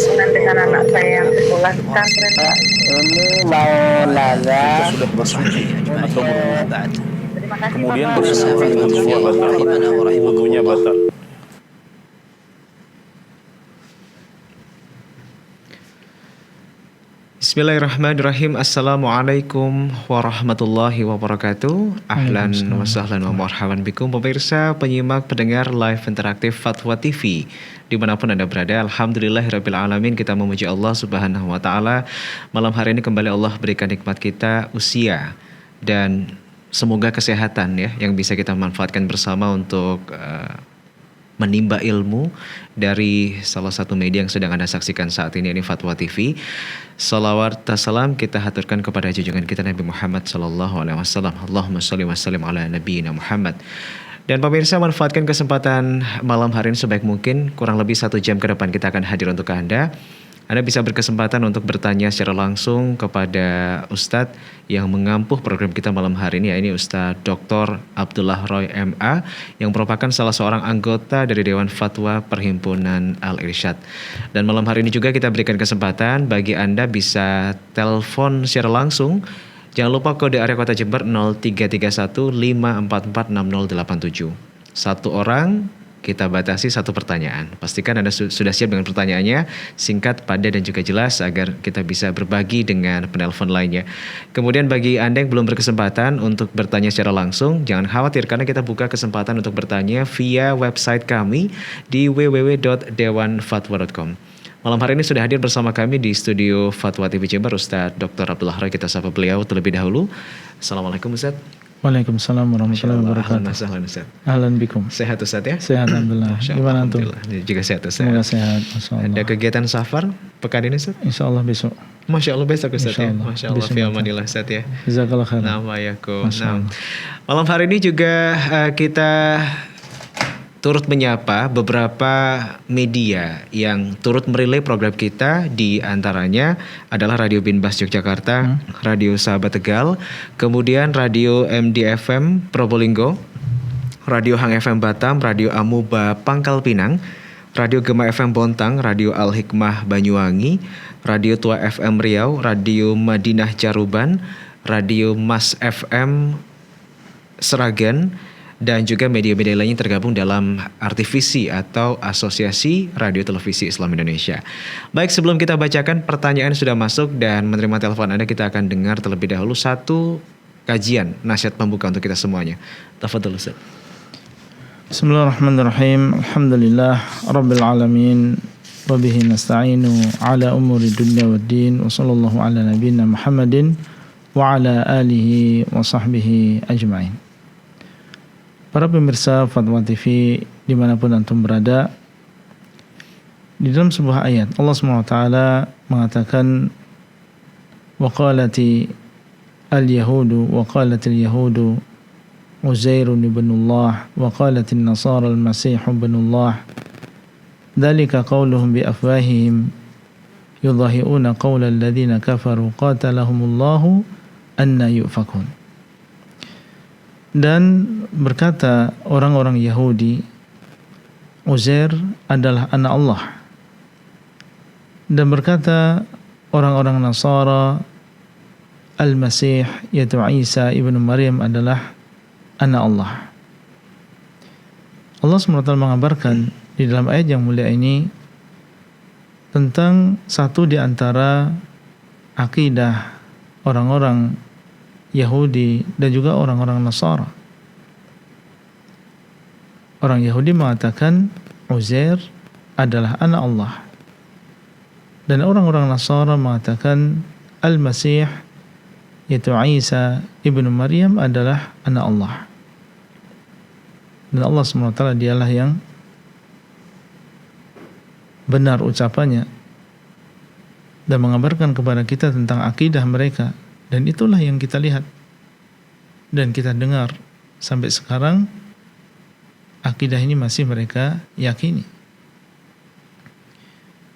dengan anak saya yang sekolah di pesantren, Pak. Ini mau nanya sudah bersuci atau berwudu. Terima kasih, Kemudian Bapak. bersentuhan dengan wudunya batal. Wudunya batal. Bismillahirrahmanirrahim. Assalamualaikum warahmatullahi wabarakatuh. Ahlan wa sahlan wa marhaban bikum pemirsa, penyimak, pendengar live interaktif Fatwa TV dimanapun Anda berada. Alhamdulillahirabbil alamin, kita memuji Allah Subhanahu wa taala. Malam hari ini kembali Allah berikan nikmat kita usia dan semoga kesehatan ya yang bisa kita manfaatkan bersama untuk menimba ilmu dari salah satu media yang sedang Anda saksikan saat ini Fatwa TV. Salawat salam kita haturkan kepada junjungan kita Nabi Muhammad sallallahu alaihi wasallam. Allahumma shalli wa sallim ala nabiyina Muhammad. Dan pemirsa, manfaatkan kesempatan malam hari ini sebaik mungkin. Kurang lebih 1 jam ke depan kita akan hadir untuk Anda. Anda bisa berkesempatan untuk bertanya secara langsung kepada Ustadz yang mengampuh program kita malam hari ini, yaitu Ustadz Dr. Abdullah Roy MA yang merupakan salah seorang anggota dari Dewan Fatwa Perhimpunan Al-Irsyad. Dan malam hari ini juga kita berikan kesempatan bagi Anda bisa telepon secara langsung. Jangan lupa kode area Kota Jember 0331 544 6087. Satu orang kita batasi 1 pertanyaan. Pastikan Anda sudah siap dengan pertanyaannya, singkat, padat, dan juga jelas agar kita bisa berbagi dengan penelpon lainnya. Kemudian bagi Anda yang belum berkesempatan untuk bertanya secara langsung, jangan khawatir karena kita buka kesempatan untuk bertanya via website kami di www.dewanfatwa.com. Malam hari ini sudah hadir bersama kami di studio Fatwa TV Jember Ustadz Dr. Abdullah Roy. Kita sapa beliau terlebih dahulu. Assalamualaikum Ustadz. Waalaikumsalam warahmatullahi wabarakatuh. Ahlan Ustaz. Ahlan bikum. Sehat Ustaz ya? Sehat alhamdulillah. Gimana antum? Juga sehat Ustaz. Semoga sehat. Masyaallah. Ada kegiatan safar pekan ini Ustaz? Insyaallah besok. Masya Allah besok Ustaz ya? Masya Allah. Besok Fi amanillah Ustaz ya? Jazakallah khairan. Nama yakum. Malam hari ini juga kita turut menyapa beberapa media yang turut merilai program kita, di antaranya adalah Radio Binbas Yogyakarta, Radio Sahabat Tegal, kemudian Radio MDFM Probolinggo, Radio Hang FM Batam, Radio Amuba Pangkal Pinang, Radio Gema FM Bontang, Radio Al Hikmah Banyuwangi, Radio Tua FM Riau, Radio Madinah Caruban, Radio Mas FM Seragen, dan juga media-media lainnya tergabung dalam Artivisi atau Asosiasi Radio Televisi Islam Indonesia. Baik, sebelum kita bacakan pertanyaan sudah masuk dan menerima telepon Anda, kita akan dengar terlebih dahulu satu kajian nasihat pembuka untuk kita semuanya. Tafadhol Ustaz. Bismillahirrahmanirrahim. Alhamdulillah rabbil alamin wa bihi nasta'inu ala umuri dunya waddin wa sallallahu ala nabiyyina Muhammadin wa ala alihi wa sahbihi ajma'in. Para pemirsa Fatwa TV dimanapun antum berada, di dalam sebuah ayat Allah SWT mengatakan waqalati al-yahudu waqalatil yahudu Uzairun ibnullah waqalatil nasara al-masih ibnullah dhalika qawluhum biafwahihim yudhahi'una qawla alladhina kafaru qatalahumullahu anna yufakun. Dan berkata orang-orang Yahudi, Uzair adalah anak Allah. Dan berkata orang-orang Nasara, Al-Masih yaitu Isa ibnu Maryam adalah anak Allah. Allah SWT mengabarkan di dalam ayat yang mulia ini tentang satu di antara akidah orang-orang Yahudi dan juga orang-orang Nasara. Orang Yahudi mengatakan Uzair adalah anak Allah, dan orang-orang Nasara mengatakan Al-Masih yaitu Isa ibnu Maryam adalah anak Allah. Dan Allah SWT dialah yang benar ucapannya dan mengabarkan kepada kita tentang akidah mereka. Dan itulah yang kita lihat dan kita dengar sampai sekarang, akidah ini masih mereka yakini.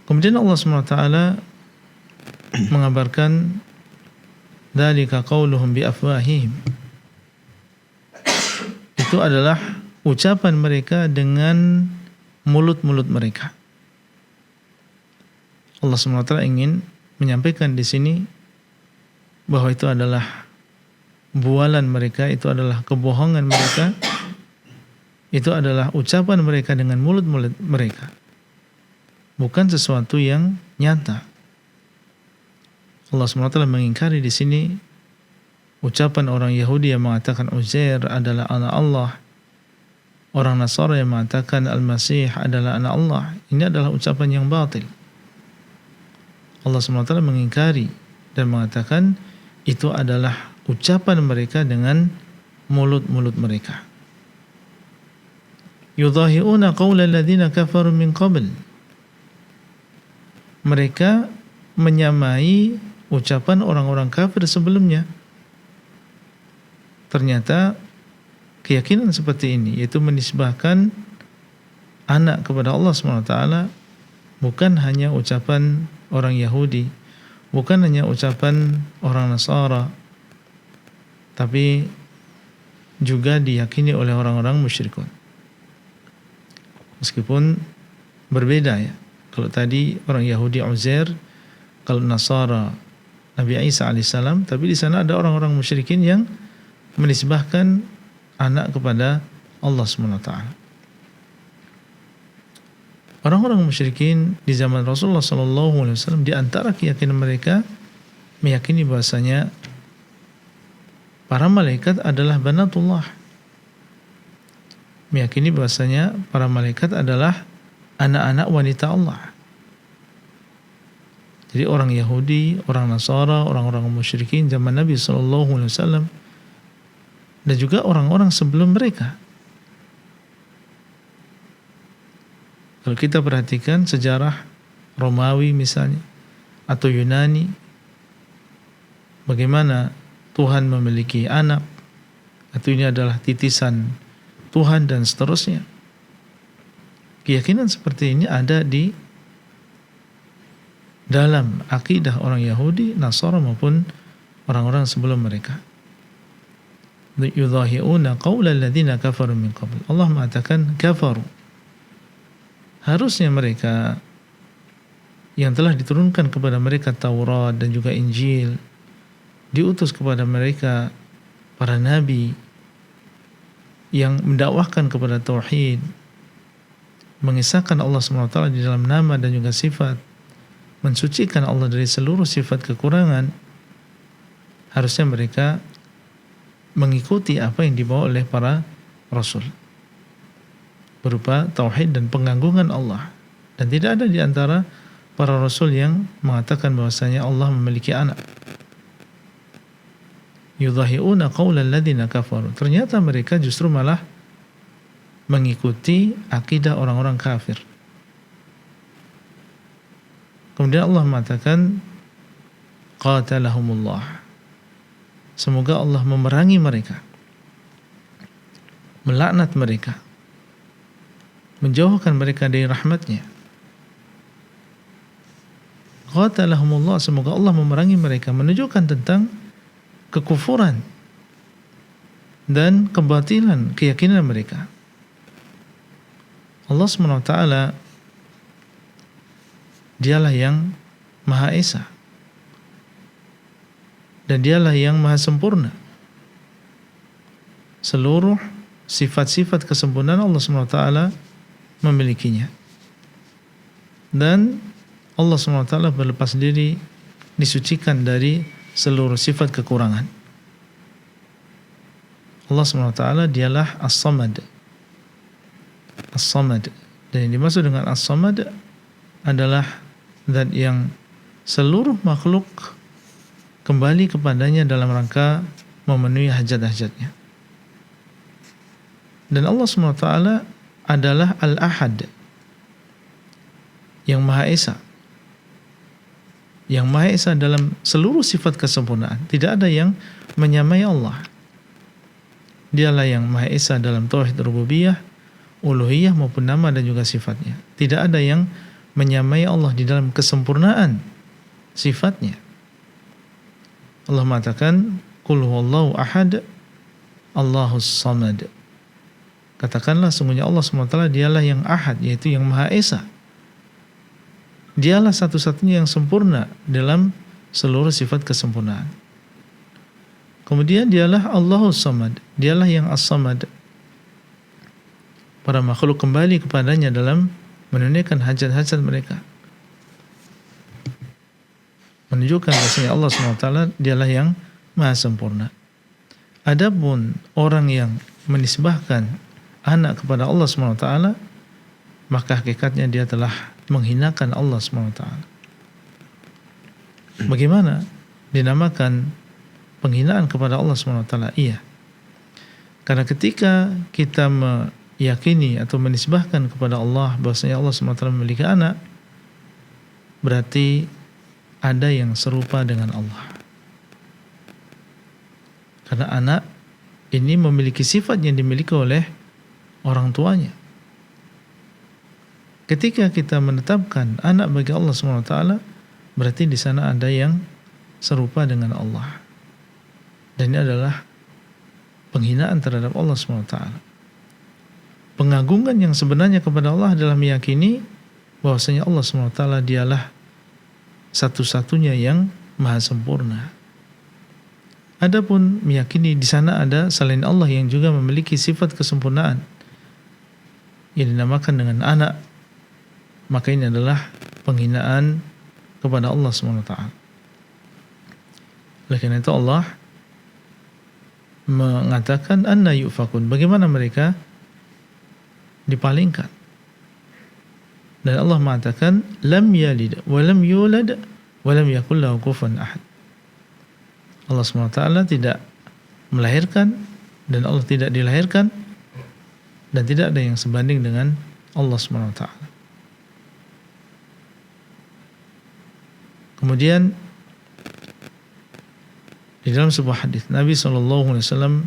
Kemudian Allah SWT mengabarkan dzalika qauluhum bi afwahihim. Itu adalah ucapan mereka dengan mulut-mulut mereka. Allah SWT ingin menyampaikan di sini bahwa itu adalah bualan mereka, itu adalah kebohongan mereka, itu adalah ucapan mereka dengan mulut-mulut mereka, bukan sesuatu yang nyata. Allah SWT mengingkari di sini ucapan orang Yahudi yang mengatakan Uzair adalah anak Allah, orang Nasara yang mengatakan Al-Masih adalah anak Allah. Ini adalah ucapan yang batil. Allah SWT mengingkari dan mengatakan itu adalah ucapan mereka dengan mulut-mulut mereka. Yudhahi'una qawla alladhina kafaru min qabl. Mereka menyamai ucapan orang-orang kafir sebelumnya. Ternyata keyakinan seperti ini, yaitu menisbahkan anak kepada Allah SWT, bukan hanya ucapan orang Yahudi, bukan hanya ucapan orang Nasara, tapi juga diyakini oleh orang-orang musyrikun. Meskipun berbeda ya. Kalau tadi orang Yahudi Uzair, kalau Nasara Nabi Isa alaihissalam, tapi di sana ada orang-orang musyrikin yang menisbahkan anak kepada Allah SWT. Orang-orang musyrikin di zaman Rasulullah SAW, di antara keyakinan mereka meyakini bahasanya para malaikat adalah banatullah. Meyakini bahasanya para malaikat adalah anak-anak wanita Allah. Jadi orang Yahudi, orang Nasara, orang-orang musyrikin zaman Nabi SAW, dan juga orang-orang sebelum mereka. Kalau kita perhatikan sejarah Romawi misalnya, atau Yunani, bagaimana Tuhan memiliki anak, atau ini adalah titisan Tuhan dan seterusnya. Keyakinan seperti ini ada di dalam akidah orang Yahudi, Nasara maupun orang-orang sebelum mereka. Yudhahi'una qawla alladhina kafaru min qabl. Allah mengatakan kafaru. Harusnya mereka yang telah diturunkan kepada mereka Taurat dan juga Injil, diutus kepada mereka para nabi yang mendakwahkan kepada tauhid, mengisahkan Allah SWT di dalam nama dan juga sifat, mensucikan Allah dari seluruh sifat kekurangan. Harusnya mereka mengikuti apa yang dibawa oleh para rasul berupa tauhid dan pengagungan Allah. Dan tidak ada di antara para rasul yang mengatakan bahwasanya Allah memiliki anak. Yudhahi'una qawla alladhina kafaru. Ternyata mereka justru malah mengikuti akidah orang-orang kafir. Kemudian Allah mengatakan qatalahumullah. Semoga Allah memerangi mereka, melaknat mereka, menjauhkan mereka dari rahmatnya. Qatalahumullah, semoga Allah memerangi mereka, menunjukkan tentang kekufuran dan kebatilan keyakinan mereka. Allah SWT dialah yang Maha Esa, dan dialah yang Maha Sempurna. Seluruh sifat-sifat kesempurnaan Allah SWT memilikinya. Dan Allah SWT berlepas diri, disucikan dari seluruh sifat kekurangan. Allah SWT dialah As-Samad. As-Samad. Dan yang dimaksud dengan As-Samad adalah zat yang seluruh makhluk kembali kepadanya dalam rangka memenuhi hajat-hajatnya. Dan Allah SWT adalah Al-Ahad, yang Maha Esa. Yang Maha Esa dalam seluruh sifat kesempurnaan. Tidak ada yang menyamai Allah. Dialah yang Maha Esa dalam tauhid rububiyah, uluhiyah maupun nama dan juga sifatnya. Tidak ada yang menyamai Allah di dalam kesempurnaan sifatnya. Allah mengatakan qul huwallahu ahad Allahus samad. Katakanlah sungguhnya Allah SWT dialah yang ahad, yaitu yang Maha Esa. Dialah satu-satunya yang sempurna dalam seluruh sifat kesempurnaan. Kemudian dialah Allahus Samad, dialah yang As-Samad. Para makhluk kembali kepadanya dalam menunaikan hajat-hajat mereka. Menunjukkan bahwasanya Allah SWT dialah yang maha sempurna. Adapun orang yang menisbahkan anak kepada Allah SWT, maka hakikatnya dia telah menghinakan Allah SWT. Bagaimana dinamakan penghinaan kepada Allah SWT? Iya, karena ketika kita meyakini atau menisbahkan kepada Allah bahwasanya Allah SWT memiliki anak, berarti ada yang serupa dengan Allah. Karena anak ini memiliki sifat yang dimiliki oleh orang tuanya. Ketika kita menetapkan anak bagi Allah SWT, berarti di sana ada yang serupa dengan Allah. Dan ini adalah penghinaan terhadap Allah SWT. Pengagungan yang sebenarnya kepada Allah adalah meyakini bahwasanya Allah SWT dialah satu-satunya yang maha sempurna. Adapun meyakini di sana ada selain Allah yang juga memiliki sifat kesempurnaan yang dinamakan dengan anak, maka ini adalah penghinaan kepada Allah SWT. Oleh karena itu Allah mengatakan anna yufakun, bagaimana mereka dipalingkan. Dan Allah mengatakan lam yalid wa lam yulad wa lam yakul lahu kufuwan ahad. Allah SWT tidak melahirkan dan Allah tidak dilahirkan dan tidak ada yang sebanding dengan Allah SWT. Kemudian di dalam sebuah hadis Nabi SAW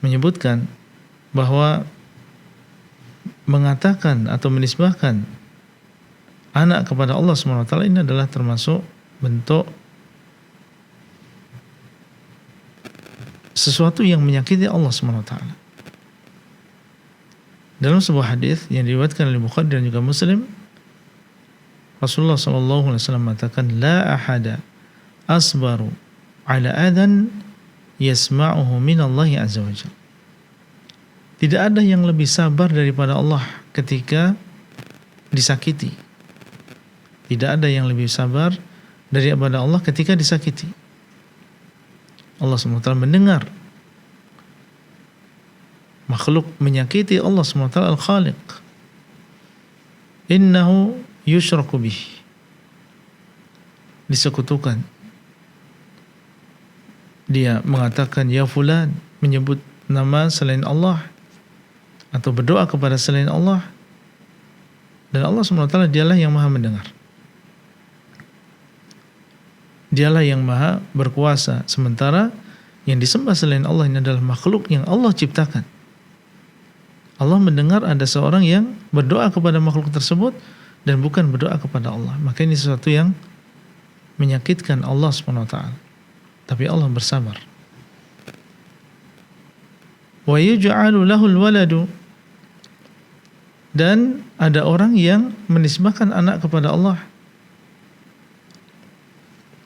menyebutkan bahwa mengatakan atau menisbahkan anak kepada Allah SWT ini adalah termasuk bentuk sesuatu yang menyakiti Allah SWT. Dalam sebuah hadis yang diriwayatkan oleh Bukhari dan juga Muslim, Rasulullah SAW mengatakan, la ahada asbaru ala adhan yasma'uhu minallahi azza wa jalla. Tidak ada yang lebih sabar daripada Allah ketika disakiti. Tidak ada yang lebih sabar daripada Allah ketika disakiti. Allah SWT mendengar makhluk menyakiti Allah SWT al-Khaliq. Innahu yushraku bih, disekutukan. Dia mengatakan ya fulan, menyebut nama selain Allah atau berdoa kepada selain Allah, dan Allah SWT dialah yang maha mendengar, dialah yang maha berkuasa, sementara yang disembah selain Allah ini adalah makhluk yang Allah ciptakan. Allah mendengar ada seorang yang berdoa kepada makhluk tersebut dan bukan berdoa kepada Allah, maka ini sesuatu yang menyakitkan Allah SWT. Tapi Allah bersabar. Wa yuj'alu lahul waladu, dan ada orang yang menisbahkan anak kepada Allah,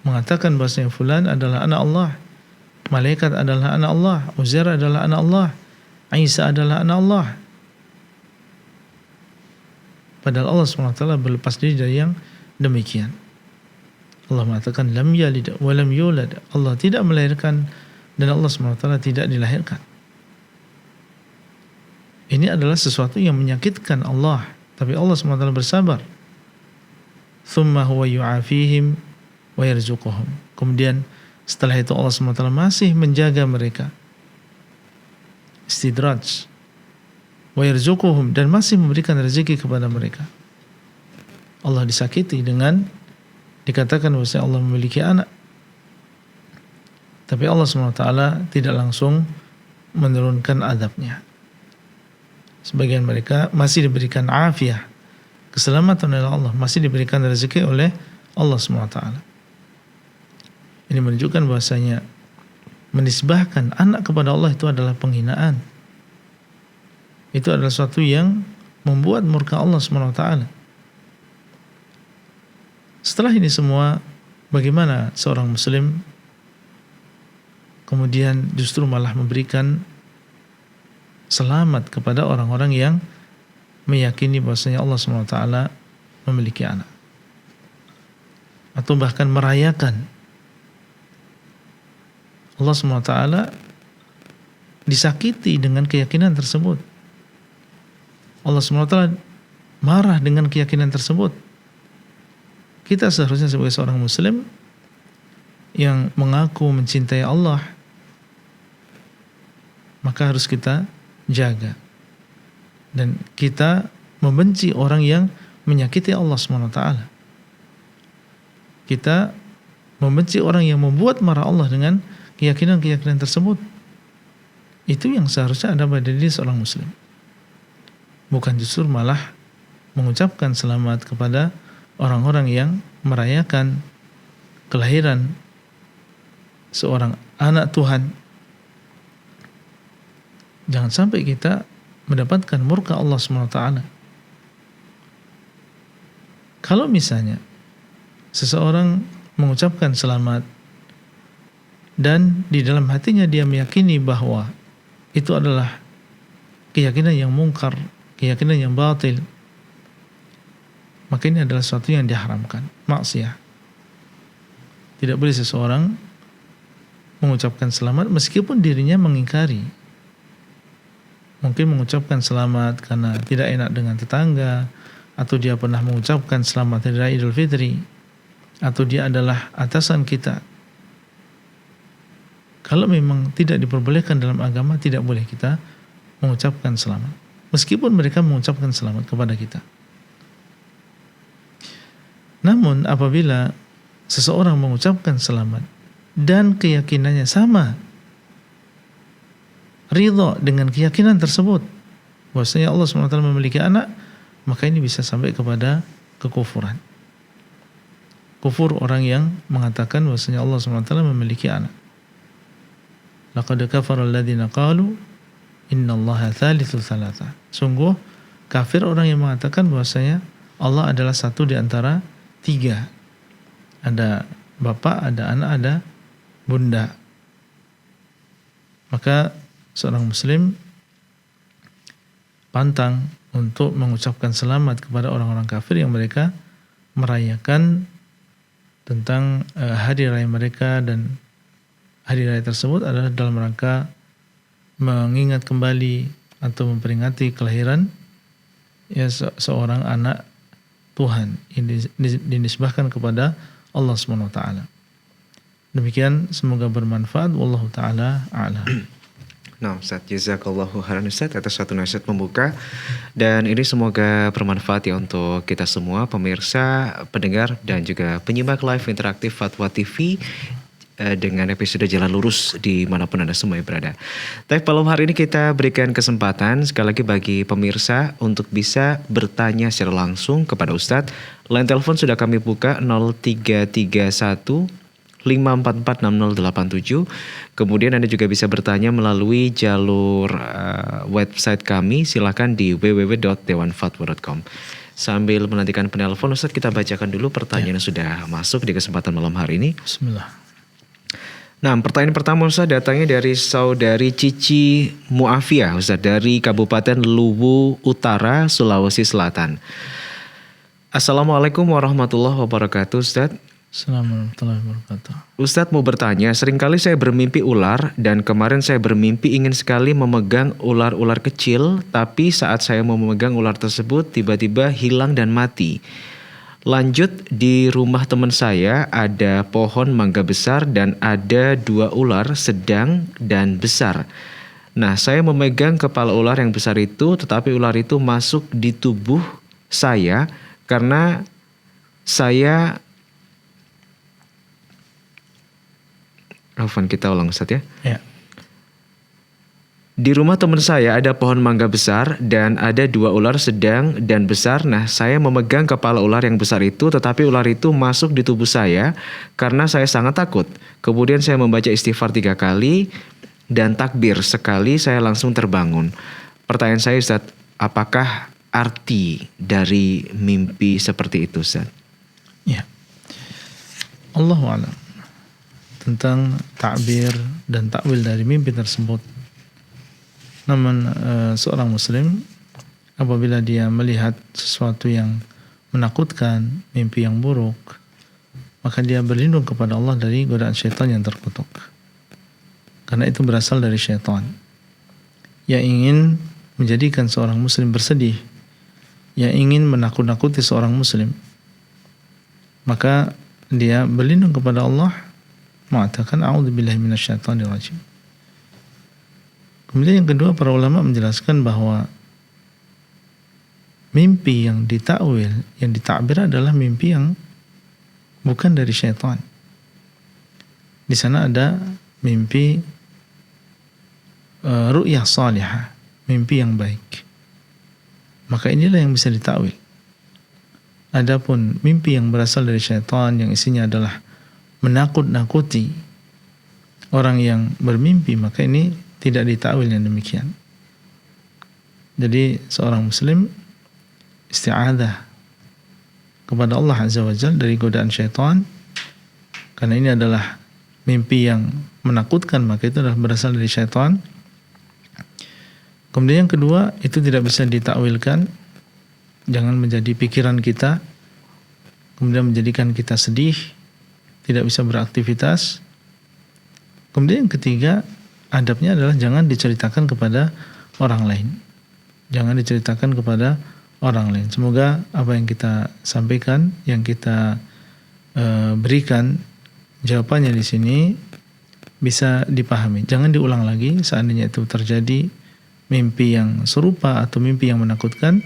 mengatakan bahwasanya fulan adalah anak Allah, malaikat adalah anak Allah, Uzair adalah anak Allah, Isa adalah anak Allah. Padahal Allah SWT berlepas diri dari yang demikian. Allah mengatakan lam yalid wa lam yulad, Allah tidak melahirkan dan Allah SWT tidak dilahirkan. Ini adalah sesuatu yang menyakitkan Allah, tapi Allah SWT bersabar. Thumma huwa yu'afihim wa yarzuquhum. Kemudian setelah itu Allah SWT masih menjaga mereka, istidraj, wa yarzuquhum, dan masih memberikan rezeki kepada mereka. Allah disakiti dengan dikatakan bahwa Allah memiliki anak, tapi Allah SWT tidak langsung menurunkan azabnya. Sebagian mereka masih diberikan afiah, keselamatan oleh Allah, masih diberikan rezeki oleh Allah SWT. Ini menunjukkan bahwasanya menisbahkan anak kepada Allah itu adalah penghinaan. Itu adalah sesuatu yang membuat murka Allah SWT. Setelah ini semua, bagaimana seorang muslim kemudian justru malah memberikan selamat kepada orang-orang yang meyakini bahwasanya Allah SWT memiliki anak, atau bahkan merayakan Allah SWT disakiti dengan keyakinan tersebut. Allah SWT marah dengan keyakinan tersebut. Kita seharusnya sebagai seorang muslim yang mengaku mencintai Allah, maka harus kita jaga. Dan kita membenci orang yang menyakiti Allah SWT. Kita membenci orang yang membuat marah Allah dengan keyakinan-keyakinan tersebut. Itu yang seharusnya ada pada diri seorang muslim. Bukan justru malah mengucapkan selamat kepada orang-orang yang merayakan kelahiran seorang anak Tuhan. Jangan sampai kita mendapatkan murka Allah SWT. Kalau misalnya seseorang mengucapkan selamat dan di dalam hatinya dia meyakini bahwa itu adalah keyakinan yang mungkar, keyakinan yang batil, maka ini adalah sesuatu yang diharamkan, maksiat. Tidak boleh seseorang mengucapkan selamat meskipun dirinya mengingkari. Mungkin mengucapkan selamat karena tidak enak dengan tetangga, atau dia pernah mengucapkan selamat hari raya Idul Fitri, atau dia adalah atasan kita. Kalau memang tidak diperbolehkan dalam agama, tidak boleh kita mengucapkan selamat, meskipun mereka mengucapkan selamat kepada kita. Namun apabila seseorang mengucapkan selamat dan keyakinannya sama, ridha dengan keyakinan tersebut bahwasanya Allah SWT memiliki anak, maka ini bisa sampai kepada kekufuran. Kufur orang yang mengatakan bahwasanya Allah SWT memiliki anak. Laqad kafara alladziina qalu innallaha tsalitsu tsalatsa. Sungguh kafir orang yang mengatakan bahwasanya Allah adalah satu di antara tiga. Ada bapak, ada anak, ada bunda. Maka seorang muslim pantang untuk mengucapkan selamat kepada orang-orang kafir yang mereka merayakan tentang hari raya mereka, dan hari raya tersebut adalah dalam rangka mengingat kembali atau memperingati kelahiran seorang anak Tuhan yang dinisbahkan kepada Allah SWT. Demikian, semoga bermanfaat. Wallahu ta'ala a'lam. Nah, Ustaz, jazakallahu khairan Ustaz atas satu nasihat pembuka, dan ini semoga bermanfaat ya untuk kita semua pemirsa, pendengar dan juga penyimak live interaktif Fatwa TV dengan episode Jalan Lurus dimanapun Anda semua berada. Tapi malam hari ini kita berikan kesempatan sekali lagi bagi pemirsa untuk bisa bertanya secara langsung kepada Ustadz. Line telepon sudah kami buka 0331 5446087. Kemudian Anda juga bisa bertanya melalui jalur website kami, silakan di www.dewanfatwa.com. Sambil menantikan penelpon, Ustadz, kita bacakan dulu pertanyaan yang sudah masuk di kesempatan malam hari ini. Bismillah. Nah, pertanyaan pertama Ustaz datangnya dari saudari Cici Muafia, Ustaz, dari Kabupaten Luwu Utara, Sulawesi Selatan. Assalamualaikum warahmatullahi wabarakatuh, Ustaz. Assalamualaikum warahmatullahi wabarakatuh. Ustadz mau bertanya, seringkali saya bermimpi ular dan kemarin saya bermimpi ingin sekali memegang ular-ular kecil, tapi saat saya mau memegang ular tersebut tiba-tiba hilang dan mati. Lanjut, di rumah teman saya ada pohon mangga besar dan ada 2 ular sedang dan besar. Nah, saya memegang kepala ular yang besar itu, tetapi ular itu masuk di tubuh saya karena saya... Afwan, kita ulang Ustaz ya. Ya. Di rumah teman saya ada pohon mangga besar dan ada 2 ular sedang dan besar. Nah, saya memegang kepala ular yang besar itu, tetapi ular itu masuk di tubuh saya karena saya sangat takut. Kemudian saya membaca istighfar 3 kali dan takbir sekali, saya langsung terbangun. Pertanyaan saya, Ustaz, apakah arti dari mimpi seperti itu, Ustaz? Ya. Allahu a'lam tentang takbir dan takwil dari mimpi tersebut. Namun seorang muslim apabila dia melihat sesuatu yang menakutkan, mimpi yang buruk, maka dia berlindung kepada Allah dari godaan syaitan yang terkutuk. Karena itu berasal dari syaitan yang ingin menjadikan seorang muslim bersedih, yang ingin menakut-nakuti seorang muslim. Maka dia berlindung kepada Allah, mengatakan a'udzubillahi minasyaitonir rajim. Kemudian yang kedua, para ulama menjelaskan bahwa mimpi yang ditakwil, yang ditakbir adalah mimpi yang bukan dari syaitan. Di sana ada mimpi ru'yah salihah, mimpi yang baik. Maka inilah yang bisa ditakwil. Adapun mimpi yang berasal dari syaitan yang isinya adalah menakut-nakuti orang yang bermimpi, maka ini tidak ditakwil yang demikian. Jadi seorang muslim isti'adzah kepada Allah Azza wa Jalla dari godaan syaitan, karena ini adalah mimpi yang menakutkan, maka itu adalah berasal dari syaitan. Kemudian yang kedua, itu tidak bisa ditakwilkan, jangan menjadi pikiran kita kemudian menjadikan kita sedih, tidak bisa beraktivitas. Kemudian yang ketiga, adabnya adalah jangan diceritakan kepada orang lain. Jangan diceritakan kepada orang lain. Semoga apa yang kita sampaikan, yang kita berikan jawabannya di sini bisa dipahami. Jangan diulang lagi seandainya itu terjadi mimpi yang serupa atau mimpi yang menakutkan,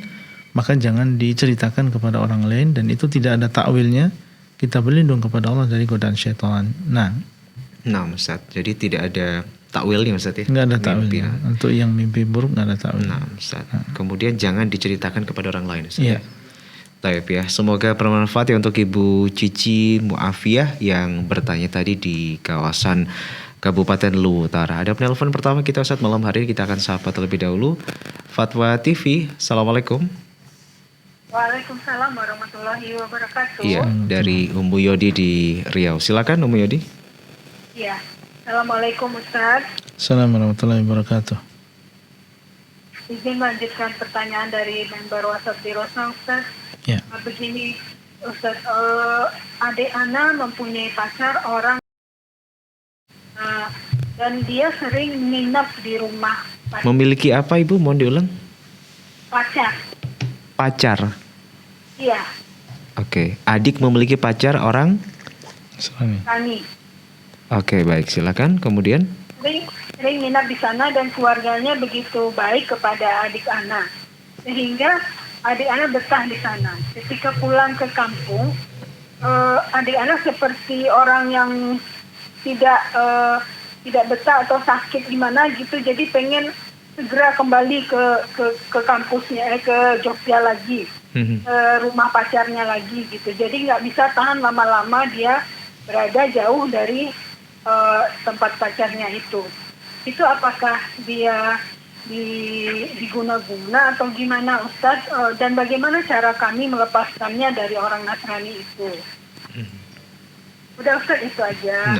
maka jangan diceritakan kepada orang lain, dan itu tidak ada takwilnya. Kita berlindung kepada Allah dari godaan syaitan. Nah Ustaz, jadi tidak ada takwilnya Ustaz ya? Nggak ada takwilnya. Untuk yang mimpi buruk nggak ada takwil. Ustaz. Kemudian jangan diceritakan kepada orang lain Ustaz. Iya. Taib ya. Semoga bermanfaat ya untuk Ibu Cici Muafiah yang bertanya tadi di kawasan Kabupaten Luwu Utara. Ada penelpon pertama kita Ustaz malam hari ini, kita akan sapa terlebih dahulu. Fatwa TV, Assalamualaikum. Waalaikumsalam warahmatullahi wabarakatuh. Iya, dari Ummu Yodi di Riau. Silakan Ummu Yodi. Iya. Assalamualaikum Ustaz. Assalamualaikum warahmatullahi wabarakatuh. Izin melanjutkan pertanyaan dari member WhatsApp di Rosna Ustaz. Ya. Begini Ustaz, adik Ana mempunyai pacar orang dan dia sering nginep di rumah. Memiliki apa Ibu? Mohon diulang. Pacar. Iya. Oke. Adik memiliki pacar orang? Tani. Oke, baik. Silakan. Kemudian? Sering nginap di sana dan keluarganya begitu baik kepada adik Ana, sehingga adik Ana betah di sana. Ketika pulang ke kampung, adik Ana seperti orang yang tidak betah atau sakit gimana gitu, jadi pengen segera kembali ke kampusnya, ke Jogja lagi, rumah pacarnya lagi gitu. Jadi nggak bisa tahan lama-lama dia berada jauh dari tempat pacarnya itu. Itu apakah dia diguna-guna atau gimana Ustaz? Dan bagaimana cara kami melepaskannya dari orang Nasrani itu? Udah Ustaz, itu aja.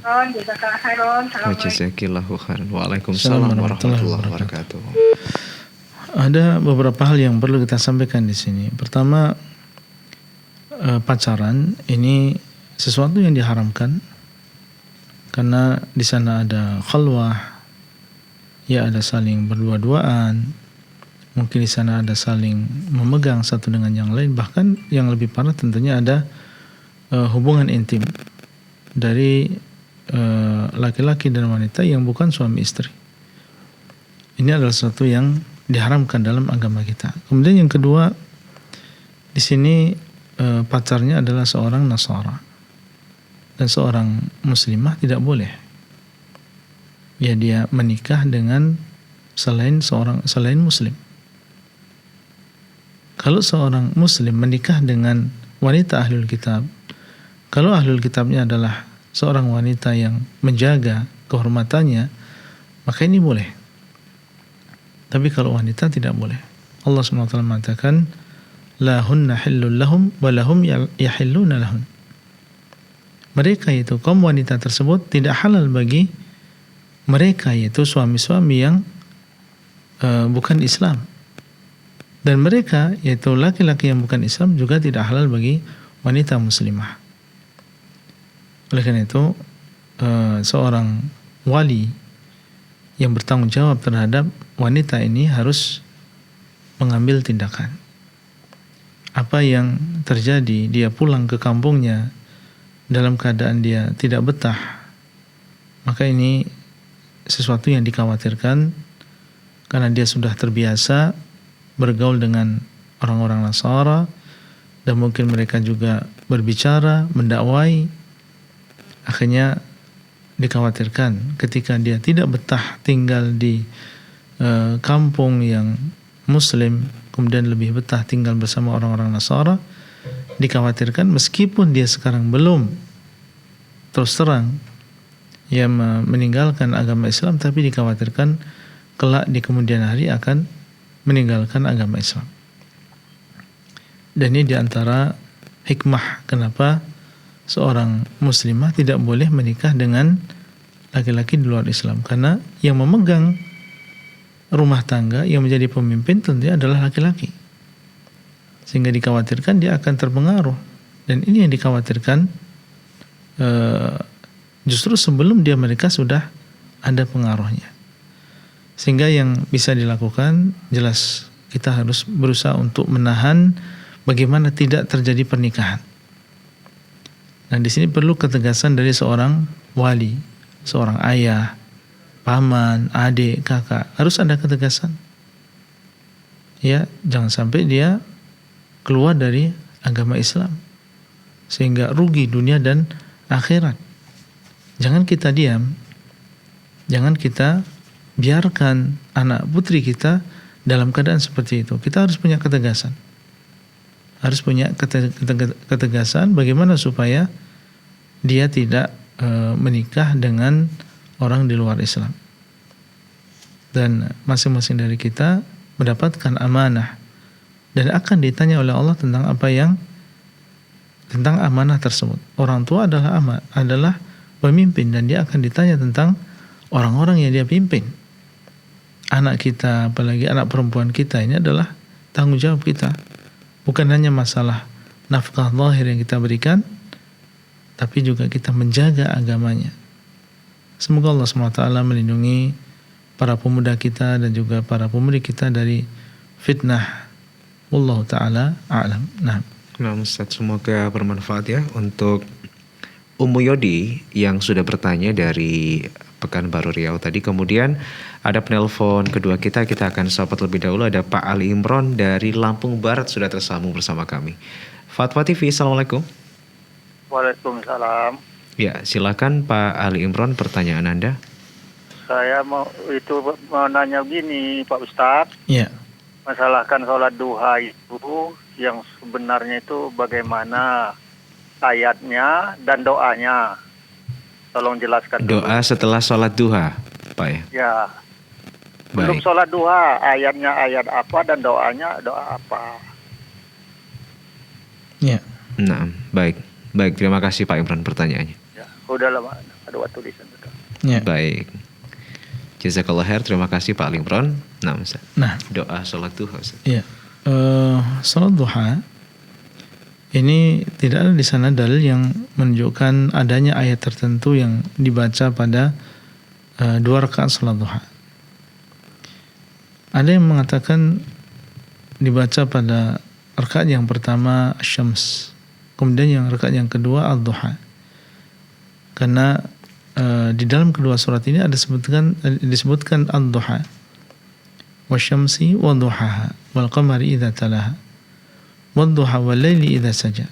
Jazakallah khairan. Wajazakillahu khairan. Waalaikumsalam warahmatullahi wabarakatuh. Ada beberapa hal yang perlu kita sampaikan di sini. Pertama, pacaran ini sesuatu yang diharamkan karena di sana ada khalwah, ya ada saling berdua-duaan, mungkin di sana ada saling memegang satu dengan yang lain, bahkan yang lebih parah tentunya ada hubungan intim dari laki-laki dan wanita yang bukan suami istri. Ini adalah sesuatu yang diharamkan dalam agama kita. Kemudian yang kedua, di sini pacarnya adalah seorang Nasara dan seorang muslimah tidak boleh ya dia menikah dengan selain muslim. Kalau seorang muslim menikah dengan wanita ahlul kitab, kalau ahlul kitabnya adalah seorang wanita yang menjaga kehormatannya, maka ini boleh. Tapi kalau wanita tidak boleh. Allah SWT mengatakan, la hunna hillun lahum wa lahum yahilluna lahun. mereka yaitu kaum wanita tersebut tidak halal bagi mereka yaitu suami-suami yang bukan Islam. Dan mereka yaitu laki-laki yang bukan Islam juga tidak halal bagi wanita muslimah. Oleh karena itu seorang wali yang bertanggung jawab terhadap wanita ini harus mengambil tindakan. Apa yang terjadi, dia pulang ke kampungnya dalam keadaan dia tidak betah, maka ini sesuatu yang dikhawatirkan karena dia sudah terbiasa bergaul dengan orang-orang Nasara dan mungkin mereka juga berbicara, mendakwai. Akhirnya dikhawatirkan ketika dia tidak betah tinggal di kampung yang Muslim, kemudian lebih betah tinggal bersama orang-orang Nasara, dikhawatirkan meskipun dia sekarang belum terus terang ia meninggalkan agama Islam, tapi dikhawatirkan kelak di kemudian hari akan meninggalkan agama Islam. Dan ini diantara hikmah kenapa seorang muslimah tidak boleh menikah dengan laki-laki di luar Islam, karena yang memegang rumah tangga, yang menjadi pemimpin tentunya adalah laki-laki, sehingga dikhawatirkan dia akan terpengaruh. Dan ini yang dikhawatirkan justru sebelum dia menikah sudah ada pengaruhnya. Sehingga yang bisa dilakukan, jelas kita harus berusaha untuk menahan bagaimana tidak terjadi pernikahan. Nah, di sini perlu ketegasan dari seorang wali, seorang ayah, paman, adik, kakak, harus ada ketegasan. Ya, jangan sampai dia keluar dari agama Islam sehingga rugi dunia dan akhirat. Jangan kita diam, jangan kita biarkan anak putri kita dalam keadaan seperti itu. Kita harus punya ketegasan. Harus punya ketegasan bagaimana supaya dia tidak menikah dengan orang di luar Islam. Dan masing-masing dari kita mendapatkan amanah dan akan ditanya oleh Allah tentang tentang amanah tersebut. Orang tua adalah pemimpin dan dia akan ditanya tentang orang-orang yang dia pimpin. Anak kita, apalagi anak perempuan kita, ini adalah tanggung jawab kita. Bukan hanya masalah nafkah zahir yang kita berikan, tapi juga kita menjaga agamanya. Semoga Allah SWT melindungi para pemuda kita dan juga para pemudi kita dari fitnah. Wallahu ta'ala a'lam. Nah, Ustaz, semoga bermanfaat ya untuk Ummu Yodi yang sudah bertanya dari Pekanbaru Riau tadi. Kemudian ada penelpon kedua kita akan sapa terlebih dahulu. Ada Pak Ali Imron dari Lampung Barat sudah tersambung bersama kami. Fatwa TV, Assalamualaikum. Waalaikumsalam. Ya, silakan Pak Ali Imron, pertanyaan Anda. Saya mau nanya gini Pak Ustadz. ya. Masalahkan sholat duha itu yang sebenarnya itu bagaimana ayatnya dan doanya? Tolong jelaskan dulu. Doa setelah sholat duha, Pak ya? Ya. Belum Baik. sholat duha, ayatnya ayat apa dan doanya doa apa? Ya. Nah, baik. Baik, terima kasih Pak Imran pertanyaannya. Ya, udah lama ada tulisan betul. Ya. Baik. Jazakallah khair, terima kasih Pak Ali Imran. Nah, Ustaz. Nah, Doa sholat duha, Ustaz. ya. Salat duha ini tidak ada di sana dalil yang menunjukkan adanya ayat tertentu yang dibaca pada 2 rakaat salat duha. Ada yang mengatakan dibaca pada rakaat yang pertama Asy-Syams, kemudian yang rakaat yang kedua Ad-Duha. Karena di dalam kedua surat ini ada disebutkan Ad-Duha, wasyamsi wadduhaha wal qamari idza talaha wadduha wal laili idza saja.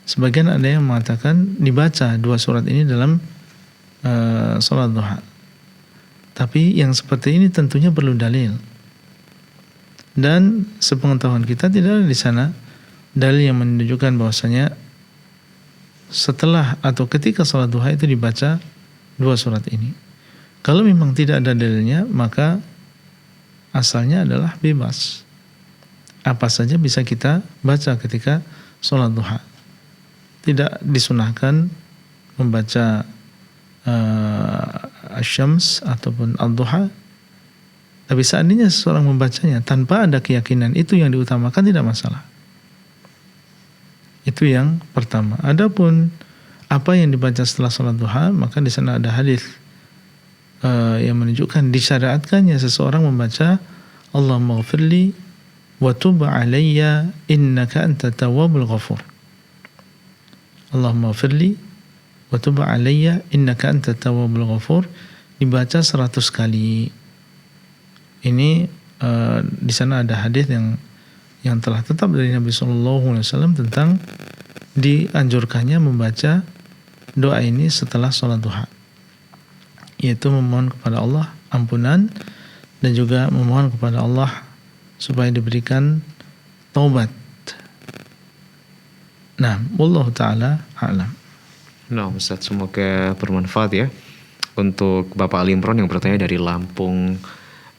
Sebagian ada yang mengatakan dibaca dua surat ini dalam salat duha. Tapi yang seperti ini tentunya perlu dalil. Dan sepengetahuan kita tidak ada di sana dalil yang menunjukkan bahwasanya setelah atau ketika salat duha itu dibaca dua surat ini. Kalau memang tidak ada dalilnya, maka asalnya adalah bebas. Apa saja bisa kita baca ketika salat duha. tidak disunahkan membaca Asy-Syams ataupun Ad-Duha. Tapi seandainya seseorang membacanya tanpa ada keyakinan itu yang diutamakan, tidak masalah. Itu yang pertama. Adapun apa yang dibaca setelah salat duha, maka di sana ada hadis yang menunjukkan disyariatkannya seseorang membaca Allahumma ghfirli wa tub alayya innaka antat tawwabul ghafur. Allahumma ghfirli wa tub alayya innaka antat tawwabul ghafur, dibaca 100 kali. Ini di sana ada hadis yang telah tetap dari Nabi SAW tentang dianjurkannya membaca doa ini setelah sholat duha, yaitu memohon kepada Allah ampunan dan juga memohon kepada Allah supaya diberikan taubat. Nah, wallahu ta'ala a'lam. Nah, Ustaz, semoga bermanfaat ya untuk Bapak Ali Imron yang bertanya dari Lampung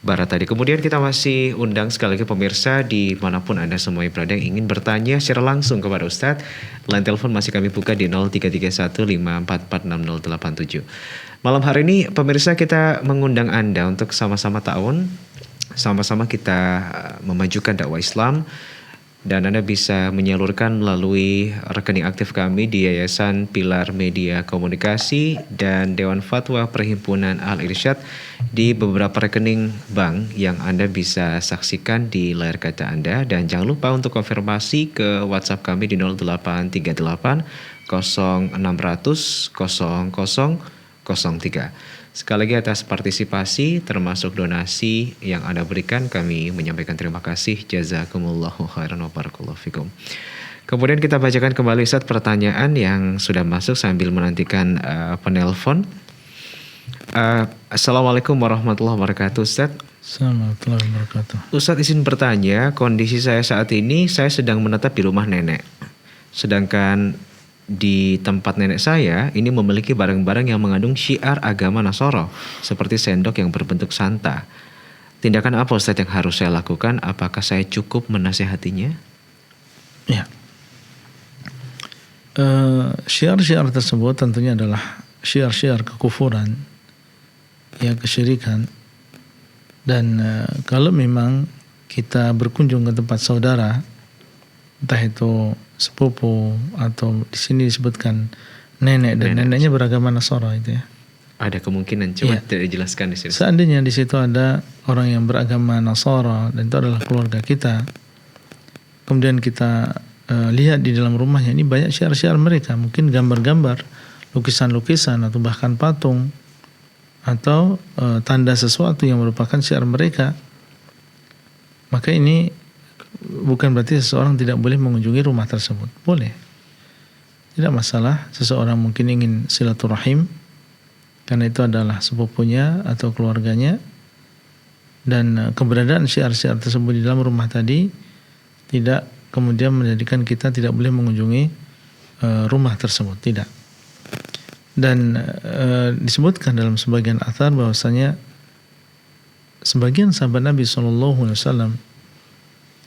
Barat tadi. Kemudian kita masih undang sekali lagi pemirsa dimanapun Anda semua yang berada yang ingin bertanya secara langsung kepada Ustadz. Line telepon masih kami buka di 0331544687. Malam hari ini pemirsa kita mengundang Anda untuk sama-sama ta'awun, sama-sama kita memajukan dakwah Islam. Dan Anda bisa menyalurkan melalui rekening aktif kami di Yayasan Pilar Media Komunikasi dan Dewan Fatwa Perhimpunan Al-Irsyad di beberapa rekening bank yang Anda bisa saksikan di layar kaca Anda. Dan jangan lupa untuk konfirmasi ke WhatsApp kami di 0838 0600 0003. Sekali lagi atas partisipasi termasuk donasi yang Anda berikan, kami menyampaikan terima kasih. Jazakumullahu khairan wa barakallahu fikum. Kemudian kita bacakan kembali Ustaz pertanyaan yang sudah masuk sambil menantikan penelpon. Assalamualaikum warahmatullahi wabarakatuh Ustaz. Assalamualaikum warahmatullahi wabarakatuh. Ustaz izin bertanya, kondisi saya saat ini saya sedang menetap di rumah nenek. Sedangkan di tempat nenek saya ini memiliki barang-barang yang mengandung syiar agama Nasara seperti sendok yang berbentuk santa. Tindakan apa Ustaz yang harus saya lakukan? Apakah saya cukup menasihatinya? Ya. Syiar-syiar tersebut tentunya adalah syiar-syiar kekufuran, ya, kesyirikan. Dan kalau memang kita berkunjung ke tempat saudara, entah itu sepupu atau di sini disebutkan nenek dan neneknya beragama Nasara itu ya. Ada kemungkinan, coba tidak dijelaskan di sini. Seandainya di situ ada orang yang beragama Nasara dan itu adalah keluarga kita, kemudian kita lihat di dalam rumahnya ini banyak syiar-syiar mereka, mungkin gambar-gambar, lukisan-lukisan atau bahkan patung atau tanda sesuatu yang merupakan syiar mereka, maka ini bukan berarti seseorang tidak boleh mengunjungi rumah tersebut. Boleh. Tidak masalah. Seseorang mungkin ingin silaturahim karena itu adalah sepupunya atau keluarganya, dan keberadaan syiar-syiar tersebut di dalam rumah tadi tidak kemudian menjadikan kita tidak boleh mengunjungi rumah tersebut. Tidak. Dan disebutkan dalam sebagian athar bahwasanya sebagian sahabat Nabi SAW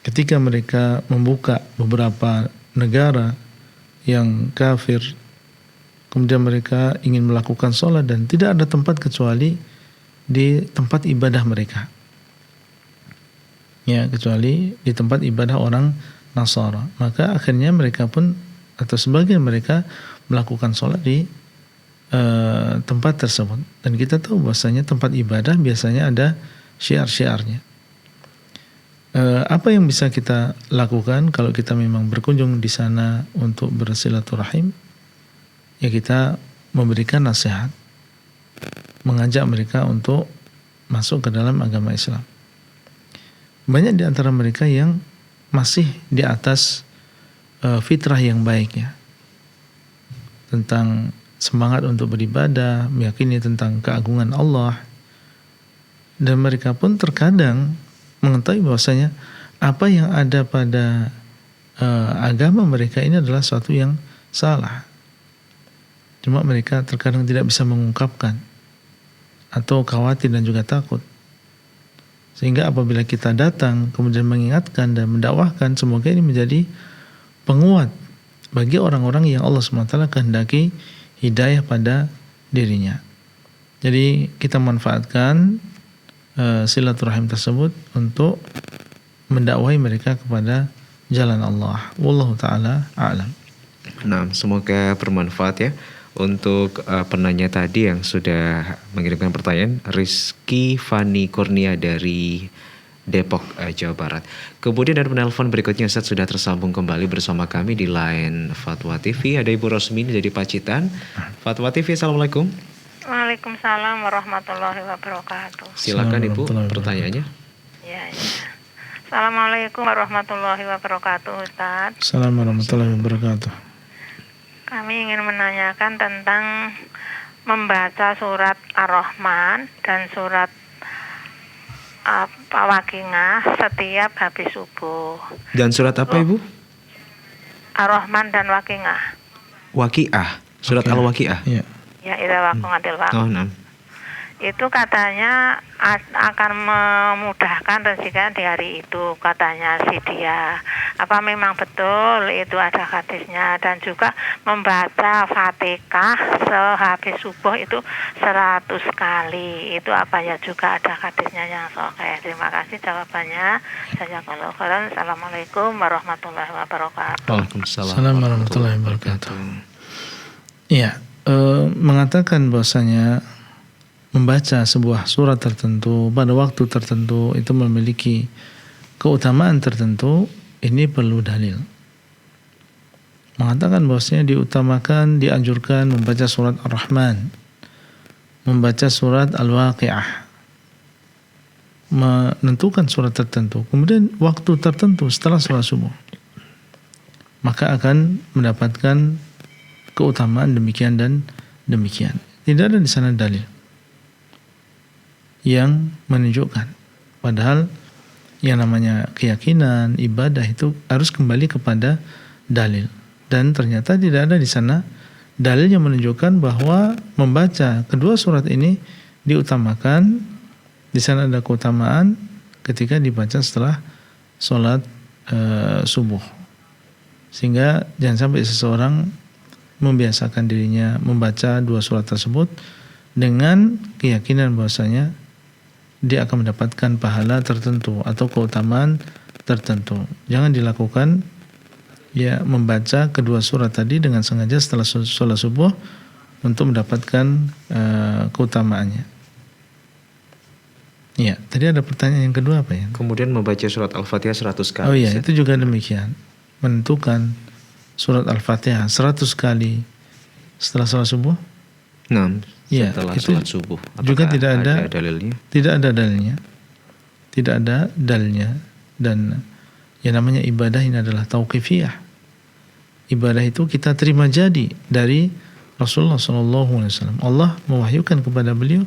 ketika mereka membuka beberapa negara yang kafir, kemudian mereka ingin melakukan sholat dan tidak ada tempat kecuali di tempat ibadah mereka, ya, kecuali di tempat ibadah orang Nasara. Maka akhirnya mereka pun atau sebagian mereka melakukan sholat di tempat tersebut. Dan kita tahu bahwasanya tempat ibadah biasanya ada syiar-syiarnya. Apa yang bisa kita lakukan kalau kita memang berkunjung di sana untuk bersilaturahim? Ya, kita memberikan nasihat, mengajak mereka untuk masuk ke dalam agama Islam. Banyak di antara mereka yang masih di atas fitrah yang baik, ya, tentang semangat untuk beribadah, meyakini tentang keagungan Allah, dan mereka pun terkadang mengetahui bahwasanya apa yang ada pada agama mereka ini adalah sesuatu yang salah. Cuma mereka terkadang tidak bisa mengungkapkan atau khawatir dan juga takut. Sehingga apabila kita datang kemudian mengingatkan dan mendakwahkan, semoga ini menjadi penguat bagi orang-orang yang Allah SWT kehendaki hidayah pada dirinya. Jadi kita manfaatkan silaturahim tersebut untuk mendakwahi mereka kepada jalan Allah. Wallahu taala a'lam. Nah, semoga bermanfaat ya untuk penanya tadi yang sudah mengirimkan pertanyaan, Rizky Fani Kurnia dari Depok, Jawa Barat. Kemudian dari penelpon berikutnya Ustaz sudah tersambung kembali bersama kami di line Fatwa TV. Ada Ibu Rosmini dari Pacitan. Fatwa TV, Assalamualaikum. Waalaikumsalam warahmatullahi wabarakatuh. Silakan Ibu, pertanyaannya. Ya. Assalamualaikum warahmatullahi wabarakatuh, Ustaz. Assalamualaikum warahmatullahi wabarakatuh. Kami ingin menanyakan tentang membaca surat Ar-Rahman dan surat Waqiah setiap habis subuh. Dan surat apa Ibu? Ar-Rahman dan Waqiah. Waqiah, surat Al-Waqiah. Iya. Ya, ila waqa'atil waqiah. Oh, nah. Itu katanya akan memudahkan rezeki di hari itu, katanya si dia. Apa memang betul itu ada hadisnya? Dan juga membaca Fatihah sehabis subuh itu 100 kali. Itu apa ya, juga ada hadisnya yang sahih. Terima kasih jawabannya. Jazakallahu khairan. Assalamualaikum warahmatullahi wabarakatuh. Waalaikumsalam warahmatullahi wabarakatuh. Iya, mengatakan bahwasanya membaca sebuah surat tertentu pada waktu tertentu itu memiliki keutamaan tertentu, ini perlu dalil. Mengatakan bahwasanya diutamakan, dianjurkan membaca surat Ar-Rahman, membaca surat Al-Waqiah, menentukan surat tertentu, kemudian waktu tertentu setelah sholat subuh, maka akan mendapatkan keutamaan demikian dan demikian. Tidak ada di sana dalil yang menunjukkan. Padahal yang namanya keyakinan, ibadah itu harus kembali kepada dalil. Dan ternyata tidak ada di sana dalil yang menunjukkan bahwa membaca kedua surat ini diutamakan. Di sana ada keutamaan ketika dibaca setelah sholat subuh. Sehingga jangan sampai seseorang membiasakan dirinya membaca dua surat tersebut dengan keyakinan bahwasanya dia akan mendapatkan pahala tertentu atau keutamaan tertentu. Jangan dilakukan ya membaca kedua surat tadi dengan sengaja setelah sholat subuh untuk mendapatkan keutamaannya. Ya, tadi ada pertanyaan yang kedua apa ya? Kemudian membaca surat Al-Fatihah 100 kali. Oh iya, itu juga demikian. Menentukan surat Al-Fatihah 100 kali setelah sholat subuh. Nah, ya, setelah itu sholat subuh. Apakah juga tidak ada dalilnya? Tidak ada dalilnya. Tidak ada dalilnya. Dan yang namanya ibadah ini adalah tauqifiyah. Ibadah itu kita terima jadi dari Rasulullah SAW. Allah mewahyukan kepada beliau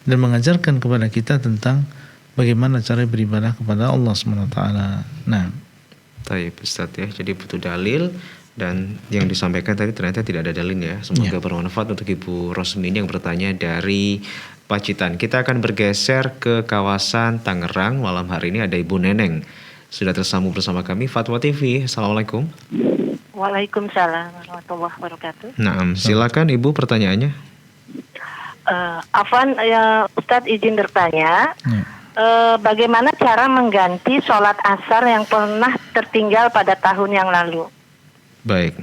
dan mengajarkan kepada kita tentang bagaimana cara beribadah kepada Allah SWT. Nah, Baik, Ustaz ya. Jadi butuh dalil. Dan yang disampaikan tadi ternyata tidak ada dalilnya. Semoga bermanfaat untuk Ibu Rosmini yang bertanya dari Pacitan. Kita akan bergeser ke kawasan Tangerang. Malam hari ini ada Ibu Neneng. Sudah tersambung bersama kami. Fatwa TV. Assalamualaikum. Waalaikumsalam warahmatullahi wabarakatuh. Nah, silakan Ibu pertanyaannya. Afwan, Ustadz izin bertanya. Bagaimana cara mengganti sholat asar yang pernah tertinggal pada tahun yang lalu? Baik.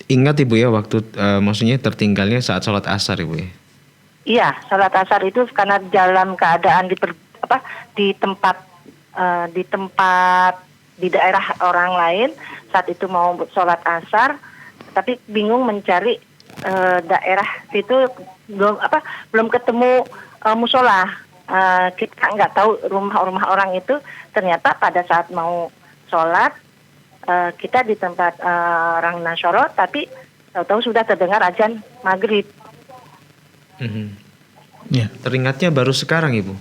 Ingat Ibu ya waktu maksudnya tertinggalnya saat sholat asar Ibu ya? Iya, sholat asar itu karena dalam keadaan di tempat di daerah orang lain saat itu mau sholat asar, tapi bingung mencari daerah situ belum ketemu musola. Kita nggak tahu rumah-rumah orang itu, ternyata pada saat mau sholat kita di tempat orang Nasyoro, tapi tahu-tahu sudah terdengar azan maghrib. ya. Teringatnya baru sekarang Ibu?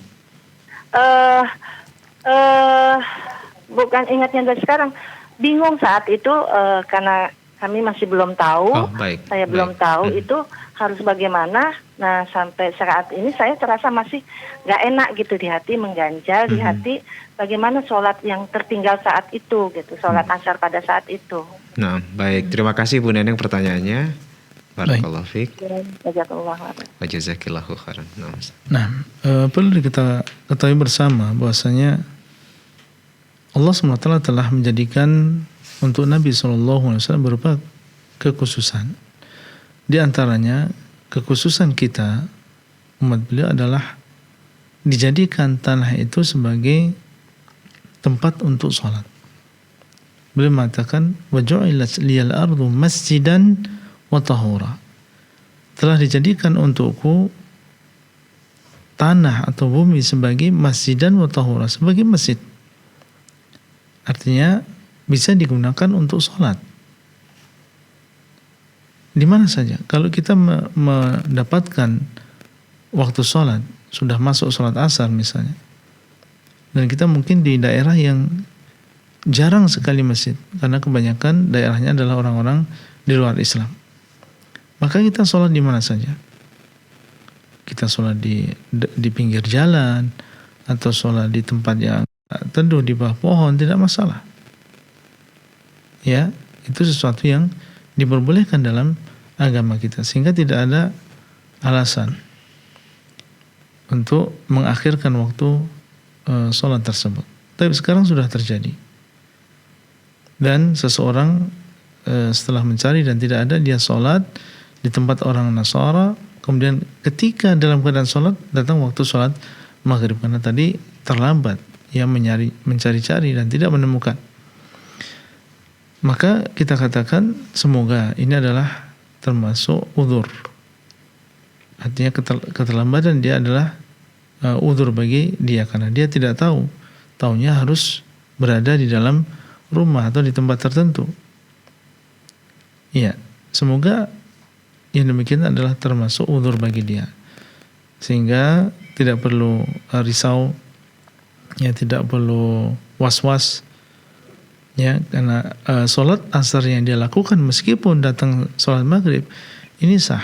Bukan ingatnya dari sekarang. Bingung saat itu karena kami masih belum tahu. Oh, baik. Saya belum tahu itu harus bagaimana. Nah, sampai saat ini saya terasa masih nggak enak gitu di hati, mengganjal di hati. Bagaimana sholat yang tertinggal saat itu gitu, sholat asar pada saat itu. Nah, baik. Terima kasih Bu Neneng pertanyaannya. Barakallahu fiik. Wa jazakillahu khairan. Nah, perlu kita ketahui bersama bahwasanya Allah SWT telah menjadikan untuk Nabi SAW berupa kekhususan. Di antaranya kekhususan kita umat beliau adalah dijadikan tanah itu sebagai tempat untuk sholat. Beliau mengatakan wa ju'ilat liyal ardu masjidan wa tahura. Telah dijadikan untukku tanah atau bumi sebagai masjidan wa tahura, sebagai masjid. Artinya bisa digunakan untuk sholat. Di mana saja. Kalau kita mendapatkan waktu sholat, sudah masuk sholat asar misalnya, dan kita mungkin di daerah yang jarang sekali masjid, karena kebanyakan daerahnya adalah orang-orang di luar Islam, maka kita sholat di mana saja. Kita sholat di pinggir jalan, atau sholat di tempat yang teduh di bawah pohon, tidak masalah. Ya, itu sesuatu yang diperbolehkan dalam agama kita, sehingga tidak ada alasan untuk mengakhirkan waktu sholat tersebut. Tapi sekarang sudah terjadi, dan seseorang setelah mencari dan tidak ada, dia sholat di tempat orang Nasara, kemudian ketika dalam keadaan sholat datang waktu sholat maghrib, karena tadi terlambat, ia mencari-cari dan tidak menemukan. Maka kita katakan semoga ini adalah termasuk udzur. Artinya keterlambatan dia adalah udzur bagi dia, karena dia tidak tahu. Taunya harus berada di dalam rumah atau di tempat tertentu. Iya, semoga yang demikian adalah termasuk udzur bagi dia, sehingga tidak perlu risau, ya, tidak perlu was-was. Ya, karena sholat asar yang dia lakukan meskipun datang sholat maghrib ini sah,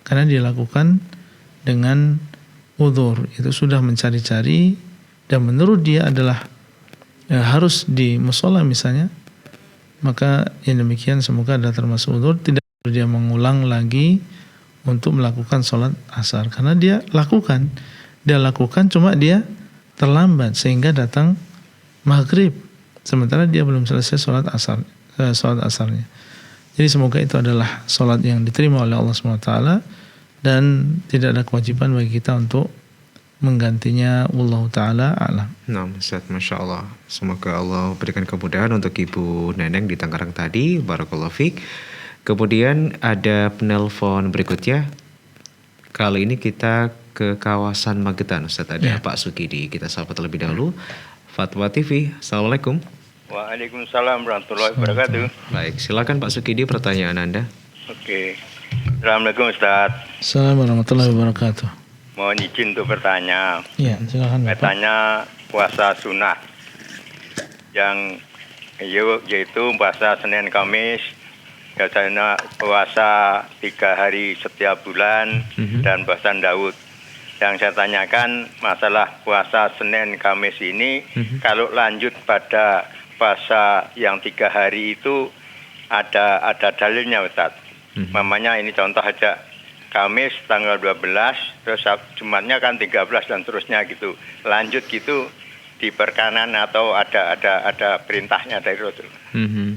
karena dia lakukan dengan udzur, itu sudah mencari-cari dan menurut dia adalah harus di musola misalnya, maka yang demikian semoga adalah termasuk udzur, tidak perlu dia mengulang lagi untuk melakukan sholat asar, karena dia lakukan cuma dia terlambat sehingga datang maghrib, sementara dia belum selesai sholat asarnya. Jadi semoga itu adalah sholat yang diterima oleh Allah SWT, dan tidak ada kewajiban bagi kita untuk menggantinya. Wallahu ta'ala a'lam. Nah, Ustaz, Masya Allah. Semoga Allah berikan kemudahan untuk Ibu Neneng di Tangerang tadi. Barakallahu fiik. Kemudian ada penelpon berikutnya. Kali ini kita ke kawasan Magetan, Ustaz. Ada Pak Sukidi. Kita sapa terlebih dahulu. Fatwa TV. Assalamualaikum. Waalaikumsalam warahmatullahi wabarakatuh. Baik, silakan Pak Sukidi pertanyaan Anda. Oke. Assalamualaikum Ustaz. Assalamualaikum warahmatullahi wabarakatuh. Mohon izin untuk bertanya. Ya, silakan Bapak. Bertanya puasa sunnah yang yaitu puasa Senin Kamis, biasanya puasa 3 hari setiap bulan, dan puasa Daud. Yang saya tanyakan masalah puasa Senin Kamis ini, kalau lanjut pada puasa yang 3 hari itu ada dalilnya Ustaz. Mamanya ini contoh aja, Kamis tanggal 12, terus Jumatnya kan 13 dan terusnya gitu. Lanjut gitu diperkanan atau ada perintahnya dari Rasul.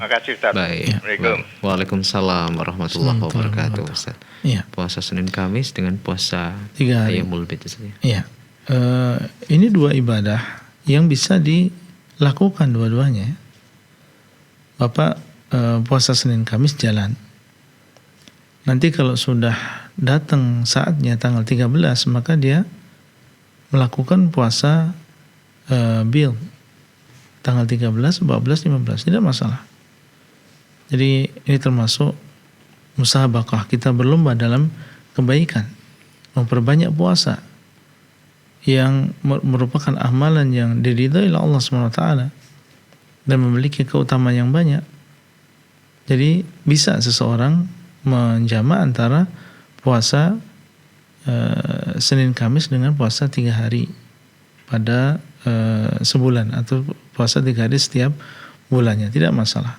Makasih Ustaz. Baik. Assalamualaikum. Waalaikumsalam warahmatullahi wabarakatuh, Ustaz. Iya. Puasa Senin Kamis dengan puasa 3 hari. Ayyamul Bid saja. Iya. Ini 2 ibadah yang bisa dilakukan dua-duanya. Bapak puasa Senin Kamis jalan. Nanti kalau sudah datang saatnya tanggal 13, maka dia melakukan puasa bil tanggal 13, 14, 15, tidak masalah. Jadi ini termasuk musabaqah, kita berlomba dalam kebaikan, memperbanyak puasa yang merupakan amalan yang diridhai oleh Allah SWT dan memiliki keutamaan yang banyak. Jadi bisa seseorang menjamak antara puasa Senin Kamis dengan puasa 3 hari pada sebulan atau puasa 3 hari setiap bulannya, tidak masalah.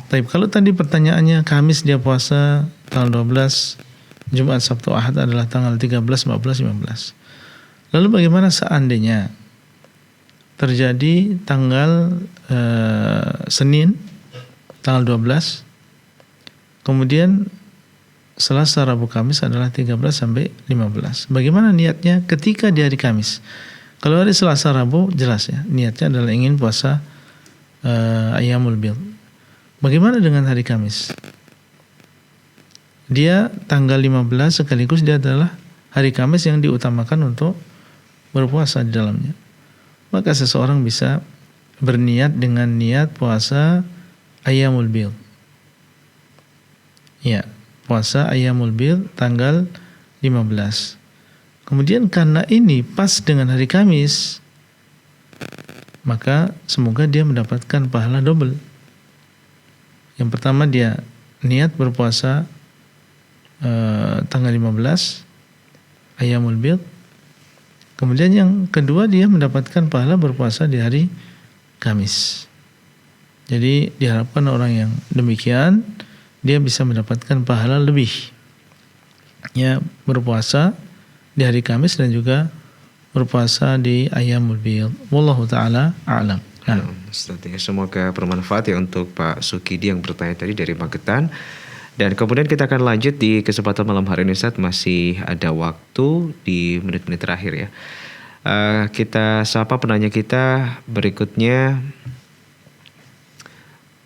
Tapi kalau tadi pertanyaannya Kamis dia puasa tanggal 12, Jumat, Sabtu, Ahad adalah tanggal 13, 14, 15. Lalu bagaimana seandainya terjadi tanggal Senin tanggal 12, kemudian Selasa, Rabu, Kamis adalah 13 sampai 15. Bagaimana niatnya ketika di hari Kamis? Kalau hari Selasa, Rabu jelas ya, niatnya adalah ingin puasa Ayyamul Bid. Bagaimana dengan hari Kamis? Dia tanggal 15 sekaligus dia adalah hari Kamis yang diutamakan untuk berpuasa di dalamnya. Maka seseorang bisa berniat dengan niat puasa Ayyamul Bid. Ya, puasa Ayyamul Bid tanggal 15. Kemudian karena ini pas dengan hari Kamis, maka semoga dia mendapatkan pahala double. Yang pertama dia niat berpuasa tanggal 15 Ayyamul Bid. Kemudian yang kedua dia mendapatkan pahala berpuasa di hari Kamis. Jadi diharapkan orang yang demikian dia bisa mendapatkan pahala lebih. Ya, berpuasa di hari Kamis dan juga berpuasa di Ayyamul Bid. Wallahu taala a'lam. Semoga bermanfaat ya untuk Pak Sukidi yang bertanya tadi dari Magetan. Dan kemudian kita akan lanjut di kesempatan malam hari ini, Ustaz. Masih ada waktu di menit-menit terakhir ya. Kita sapa penanya kita berikutnya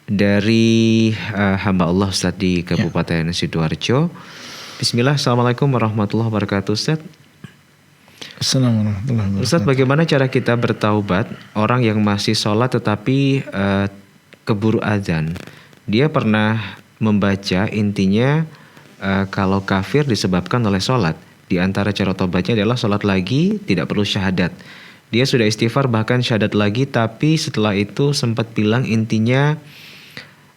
dari hamba Allah Ustaz di Kabupaten Sidoarjo. Bismillah, Assalamualaikum warahmatullahi wabarakatuh, Ustaz. Assalamualaikum warahmatullahi wabarakatuh. Ustaz, bagaimana cara kita bertaubat orang yang masih sholat tetapi keburu azan? Dia pernah membaca intinya kalau kafir disebabkan oleh sholat. Di antara cara taubatnya adalah sholat lagi, tidak perlu syahadat. Dia sudah istighfar bahkan syahadat lagi, tapi setelah itu sempat bilang intinya,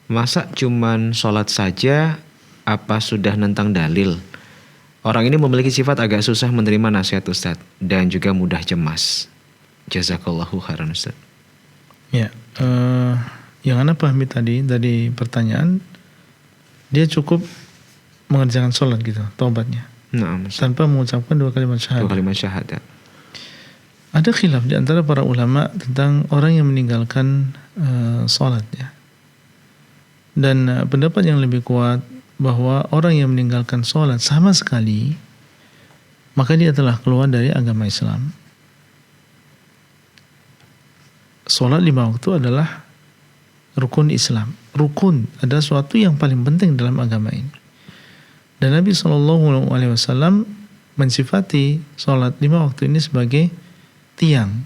masa cuman sholat saja, apa sudah nentang dalil? Orang ini memiliki sifat agak susah menerima nasihat Ustaz dan juga mudah cemas. Jazakallahu khairan Ustaz. Ya, yang Anda pahami tadi dari pertanyaan, dia cukup mengerjakan sholat gitu, taubatnya. Nah, tanpa mengucapkan 2 kalimat syahadat. 2 kalimat syahadat. Ada khilaf di antara para ulama tentang orang yang meninggalkan sholat ya. Dan pendapat yang lebih kuat bahwa orang yang meninggalkan sholat sama sekali, maka dia telah keluar dari agama Islam. Sholat 5 waktu adalah rukun Islam. Rukun adalah suatu yang paling penting dalam agama ini. Dan Nabi SAW mensifati sholat 5 waktu ini sebagai tiang.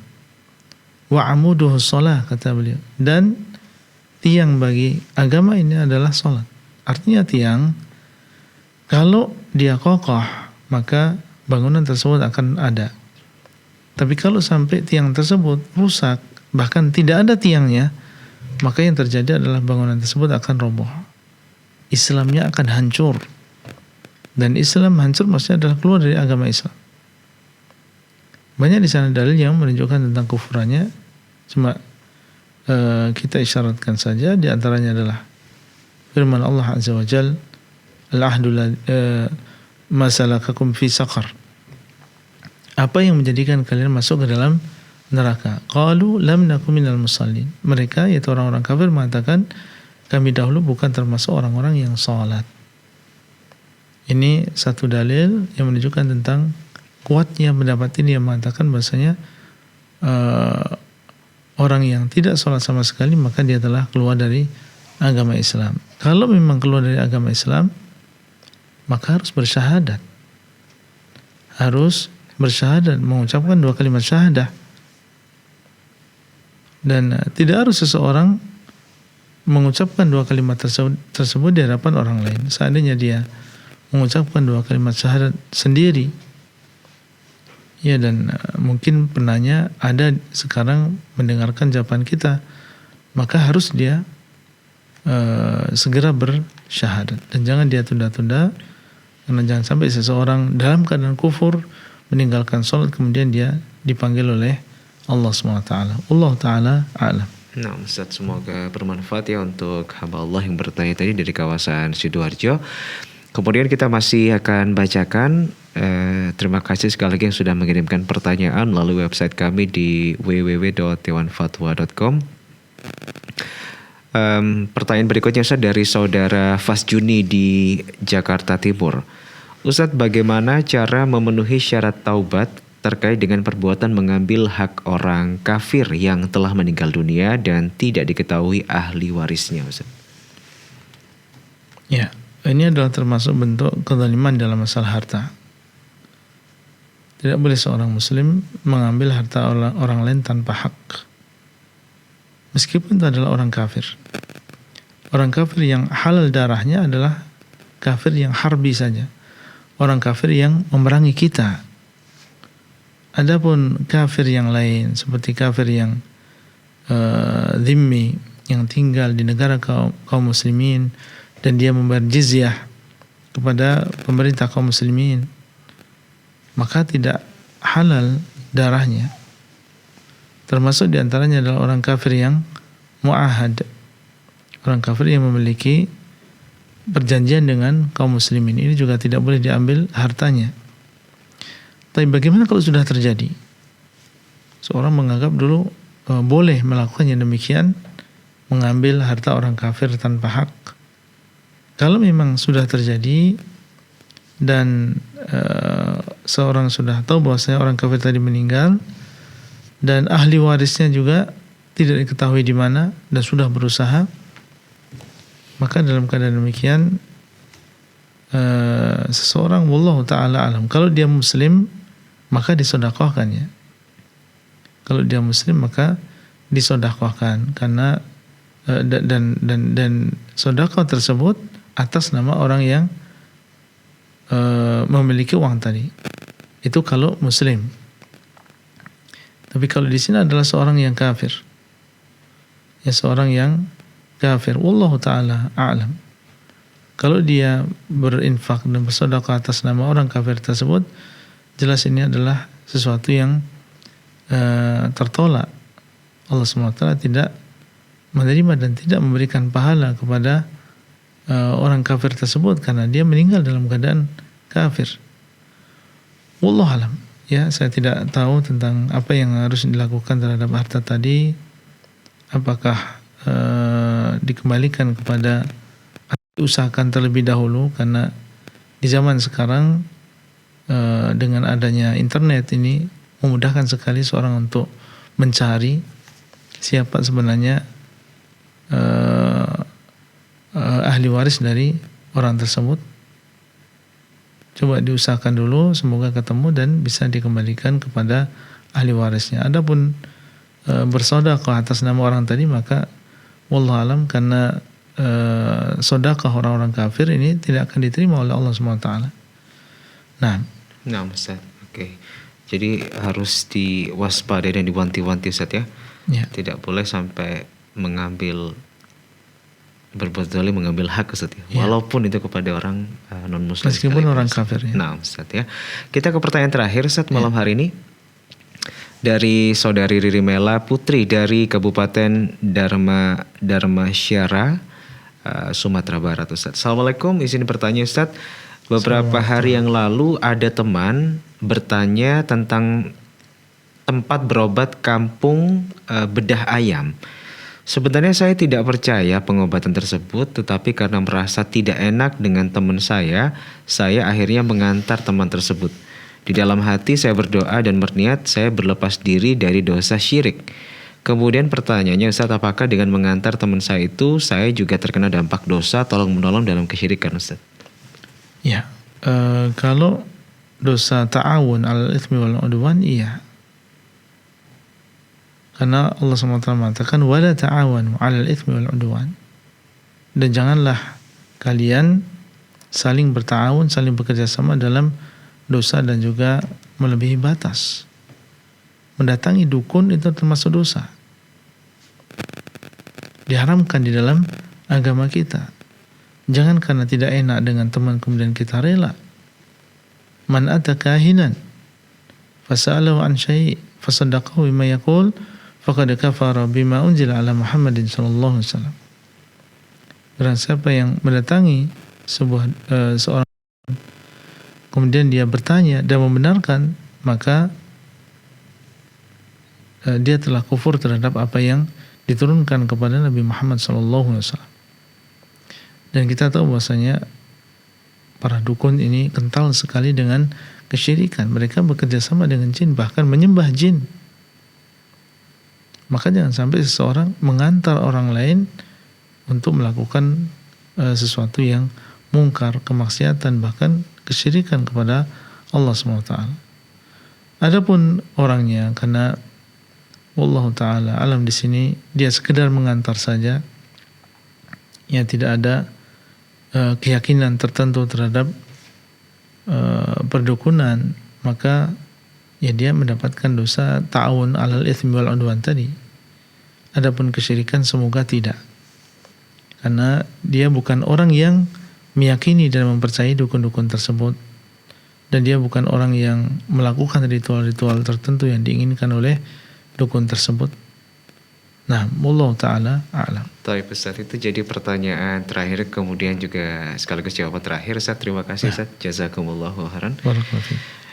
Wa amuduhu sholah, kata beliau. Dan tiang bagi agama ini adalah sholat. Artinya tiang, kalau dia kokoh, maka bangunan tersebut akan ada. Tapi kalau sampai tiang tersebut rusak, bahkan tidak ada tiangnya, maka yang terjadi adalah bangunan tersebut akan roboh. Islamnya akan hancur. Dan Islam hancur maksudnya adalah keluar dari agama Islam. Banyak di sana dalil yang menunjukkan tentang kufurannya. Cuma kita isyaratkan saja. Di antaranya adalah firman Allah Azza wa Jal, al-ahdu ma salakakum fi saqar. Apa yang menjadikan kalian masuk ke dalam neraka? Qalu lam nakum minal musallin. Mereka, yaitu orang-orang kafir, mengatakan kami dahulu bukan termasuk orang-orang yang salat. Ini satu dalil yang menunjukkan tentang kuatnya pendapat ini yang mengatakan bahasanya orang yang tidak sholat sama sekali maka dia telah keluar dari agama Islam. Kalau memang keluar dari agama Islam, maka harus bersyahadat. Harus bersyahadat, mengucapkan 2 kalimat syahadah. Dan tidak harus seseorang mengucapkan 2 kalimat tersebut di hadapan orang lain. Seandainya dia mengucapkan 2 kalimat syahadat sendiri, ya, dan mungkin penanya ada sekarang mendengarkan jawaban kita, maka harus dia segera bersyahadat, dan jangan dia tunda-tunda, karena jangan sampai seseorang dalam keadaan kufur meninggalkan sholat kemudian dia dipanggil oleh Allah SWT. Allah Ta'ala a'lam. Nah, Ustaz, semoga bermanfaat ya untuk hamba Allah yang bertanya tadi dari kawasan Sidoarjo. Kemudian kita masih akan bacakan. Terima kasih sekali lagi yang sudah mengirimkan pertanyaan melalui website kami di www.dewanfatwa.com. Pertanyaan berikutnya Ustaz dari saudara Fasjuni di Jakarta Timur. Ustaz, bagaimana cara memenuhi syarat taubat terkait dengan perbuatan mengambil hak orang kafir yang telah meninggal dunia dan tidak diketahui ahli warisnya, Ustaz? Ya, ini adalah termasuk bentuk kezaliman dalam masalah harta. Tidak boleh seorang muslim mengambil harta orang lain tanpa hak, meskipun itu adalah orang kafir. Orang kafir yang halal darahnya adalah kafir yang harbi saja, orang kafir yang memerangi kita. Adapun kafir yang lain seperti kafir yang dhimmi, yang tinggal di negara kaum muslimin dan dia membayar jizyah kepada pemerintah kaum muslimin, maka tidak halal darahnya. Termasuk diantaranya adalah orang kafir yang mu'ahad, orang kafir yang memiliki perjanjian dengan kaum muslimin. Ini juga tidak boleh diambil hartanya. Tapi bagaimana kalau sudah terjadi? Seorang menganggap dulu boleh melakukannya demikian, mengambil harta orang kafir tanpa hak. Kalau memang sudah terjadi dan seorang sudah tahu bahwasanya orang kafir tadi meninggal dan ahli warisnya juga tidak diketahui di mana dan sudah berusaha, maka dalam keadaan demikian seseorang, wallahu ta'ala alam, kalau dia muslim maka disedekahkannya. Kalau dia muslim maka disedekahkan, karena dan sedekah tersebut atas nama orang yang memiliki uang tadi. Itu kalau muslim. Tapi kalau di sini adalah seorang yang kafir, ya seorang yang kafir, wallahu ta'ala a'lam. Kalau dia berinfak dan bersedekah atas nama orang kafir tersebut, jelas ini adalah sesuatu yang tertolak. Allah SWT tidak menerima dan tidak memberikan pahala kepada orang kafir tersebut karena dia meninggal dalam keadaan kafir. Wallahu alam. Ya, saya tidak tahu tentang apa yang harus dilakukan terhadap harta tadi. Apakah dikembalikan kepada, diusahakan terlebih dahulu, karena di zaman sekarang dengan adanya internet ini memudahkan sekali seorang untuk mencari siapa sebenarnya ahli waris dari orang tersebut. Coba diusahakan dulu, semoga ketemu dan bisa dikembalikan kepada ahli warisnya. Adapun bersedekah atas nama orang tadi, maka wallahu alam, karena sedekah orang-orang kafir ini tidak akan diterima oleh Allah SWT. Nah, Ustaz. Oke. Jadi harus diwaspadai dan diwanti-wanti, Ustaz ya. Ya. Tidak boleh sampai berbuat zalim, mengambil hak, Ustaz ya. Ya. Walaupun itu kepada orang non muslim, meskipun orang kafir ya. Nah, Ustaz ya. Kita ke pertanyaan terakhir, Ustaz, malam hari ini. Dari saudari Riri Mela Putri dari Kabupaten Dharmasyara, Sumatera Barat, Ustaz. Assalamualaikum, izin bertanya, Ustaz. Beberapa hari yang lalu ada teman bertanya tentang tempat berobat kampung bedah ayam. Sebenarnya saya tidak percaya pengobatan tersebut, tetapi karena merasa tidak enak dengan teman saya akhirnya mengantar teman tersebut. Di dalam hati saya berdoa dan berniat saya berlepas diri dari dosa syirik. Kemudian pertanyaannya, Ustaz, apakah dengan mengantar teman saya itu saya juga terkena dampak dosa tolong-menolong dalam kesyirikan, Ustaz? Ya, kalau dosa ta'awun 'alal itsmi wal 'udwan, iya. Karena Allah SWT mengatakan wala ta'awanu 'alal itsmi wal 'udwan. Dan janganlah kalian saling berta'awun, saling bekerja sama dalam dosa dan juga melebihi batas. Mendatangi dukun itu termasuk dosa. Diharamkan di dalam agama kita. Jangan karena tidak enak dengan teman kemudian kita rela. Man ata kahinan fas'alahu an syai' fasaddaqahu bima yaqul faqad kafara bima unzila ala Muhammadin sallallahu alaihi wasallam. Barang siapa yang mendatangi seorang kemudian dia bertanya dan membenarkan, maka dia telah kufur terhadap apa yang diturunkan kepada Nabi Muhammad SAW. Dan kita tahu bahwasanya para dukun ini kental sekali dengan kesyirikan. Mereka bekerja sama dengan jin, bahkan menyembah jin. Maka jangan sampai seseorang mengantar orang lain untuk melakukan sesuatu yang mungkar, kemaksiatan, bahkan kesyirikan kepada Allah SWT. Adapun orangnya, karena wallahu taala alam di sini dia sekedar mengantar saja, ya tidak ada keyakinan tertentu terhadap perdukunan, maka ya dia mendapatkan dosa ta'awun alal itsmi wal udwan tadi. Adapun kesyirikan semoga tidak, karena dia bukan orang yang meyakini dan mempercayai dukun-dukun tersebut, dan dia bukan orang yang melakukan ritual-ritual tertentu yang diinginkan oleh dukun tersebut. Nah, wallahu taala a'lam. Baik Ustaz, itu jadi pertanyaan terakhir, kemudian juga sekaligus jawaban terakhir Ustaz. Terima kasih Ustaz, jazakumullahu khairan.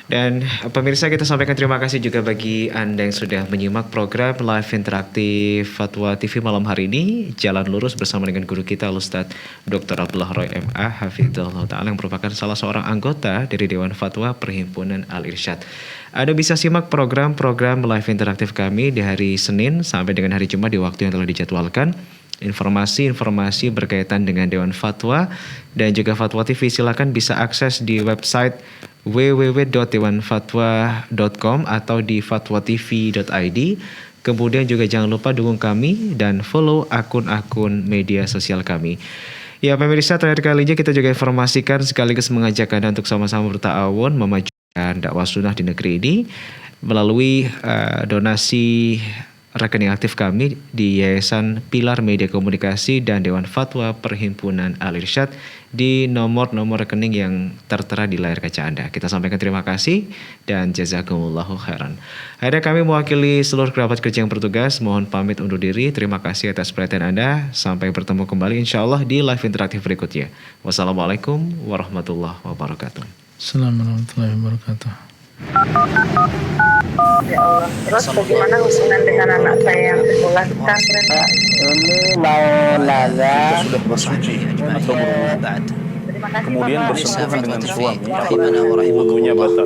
Dan pemirsa, kita sampaikan terima kasih juga bagi Anda yang sudah menyimak program live interaktif Fatwa TV malam hari ini, Jalan Lurus bersama dengan guru kita Ustaz Dr. Abdullah Roy MA Hafizahullah Ta'ala, yang merupakan salah seorang anggota dari Dewan Fatwa Perhimpunan Al-Irsyad. Anda bisa simak program-program live interaktif kami di hari Senin sampai dengan hari Jumat di waktu yang telah dijadwalkan. Informasi-informasi berkaitan dengan Dewan Fatwa dan juga Fatwa TV silakan bisa akses di website www.dewanfatwa.com atau di fatwatv.id. Kemudian juga jangan lupa dukung kami dan follow akun-akun media sosial kami. Ya pemirsa, terakhir kalinya kita juga informasikan sekaligus mengajak Anda untuk sama-sama berta'awun memajukan dakwah sunnah di negeri ini melalui donasi rekening aktif kami di Yayasan Pilar Media Komunikasi dan Dewan Fatwa Perhimpunan Al-Irsyad di nomor rekening yang tertera di layar kaca Anda. Kita sampaikan terima kasih dan jazakumullahu khairan. Akhirnya kami mewakili seluruh kerabat kerja yang bertugas mohon pamit undur diri. Terima kasih atas perhatian Anda. Sampai bertemu kembali insyaallah di live interaktif berikutnya. Wassalamualaikum warahmatullahi wabarakatuh. Assalamualaikum warahmatullahi wabarakatuh. Ya Allah. Terus bagaimana hubungan dengan anak saya yang sekolah di pesantren? Ini mau nanya. Sudah bersuci atau berumah ba'd, Terima kasih kemudian Bapak. bersentuhan dengan suami, Wudunya batal.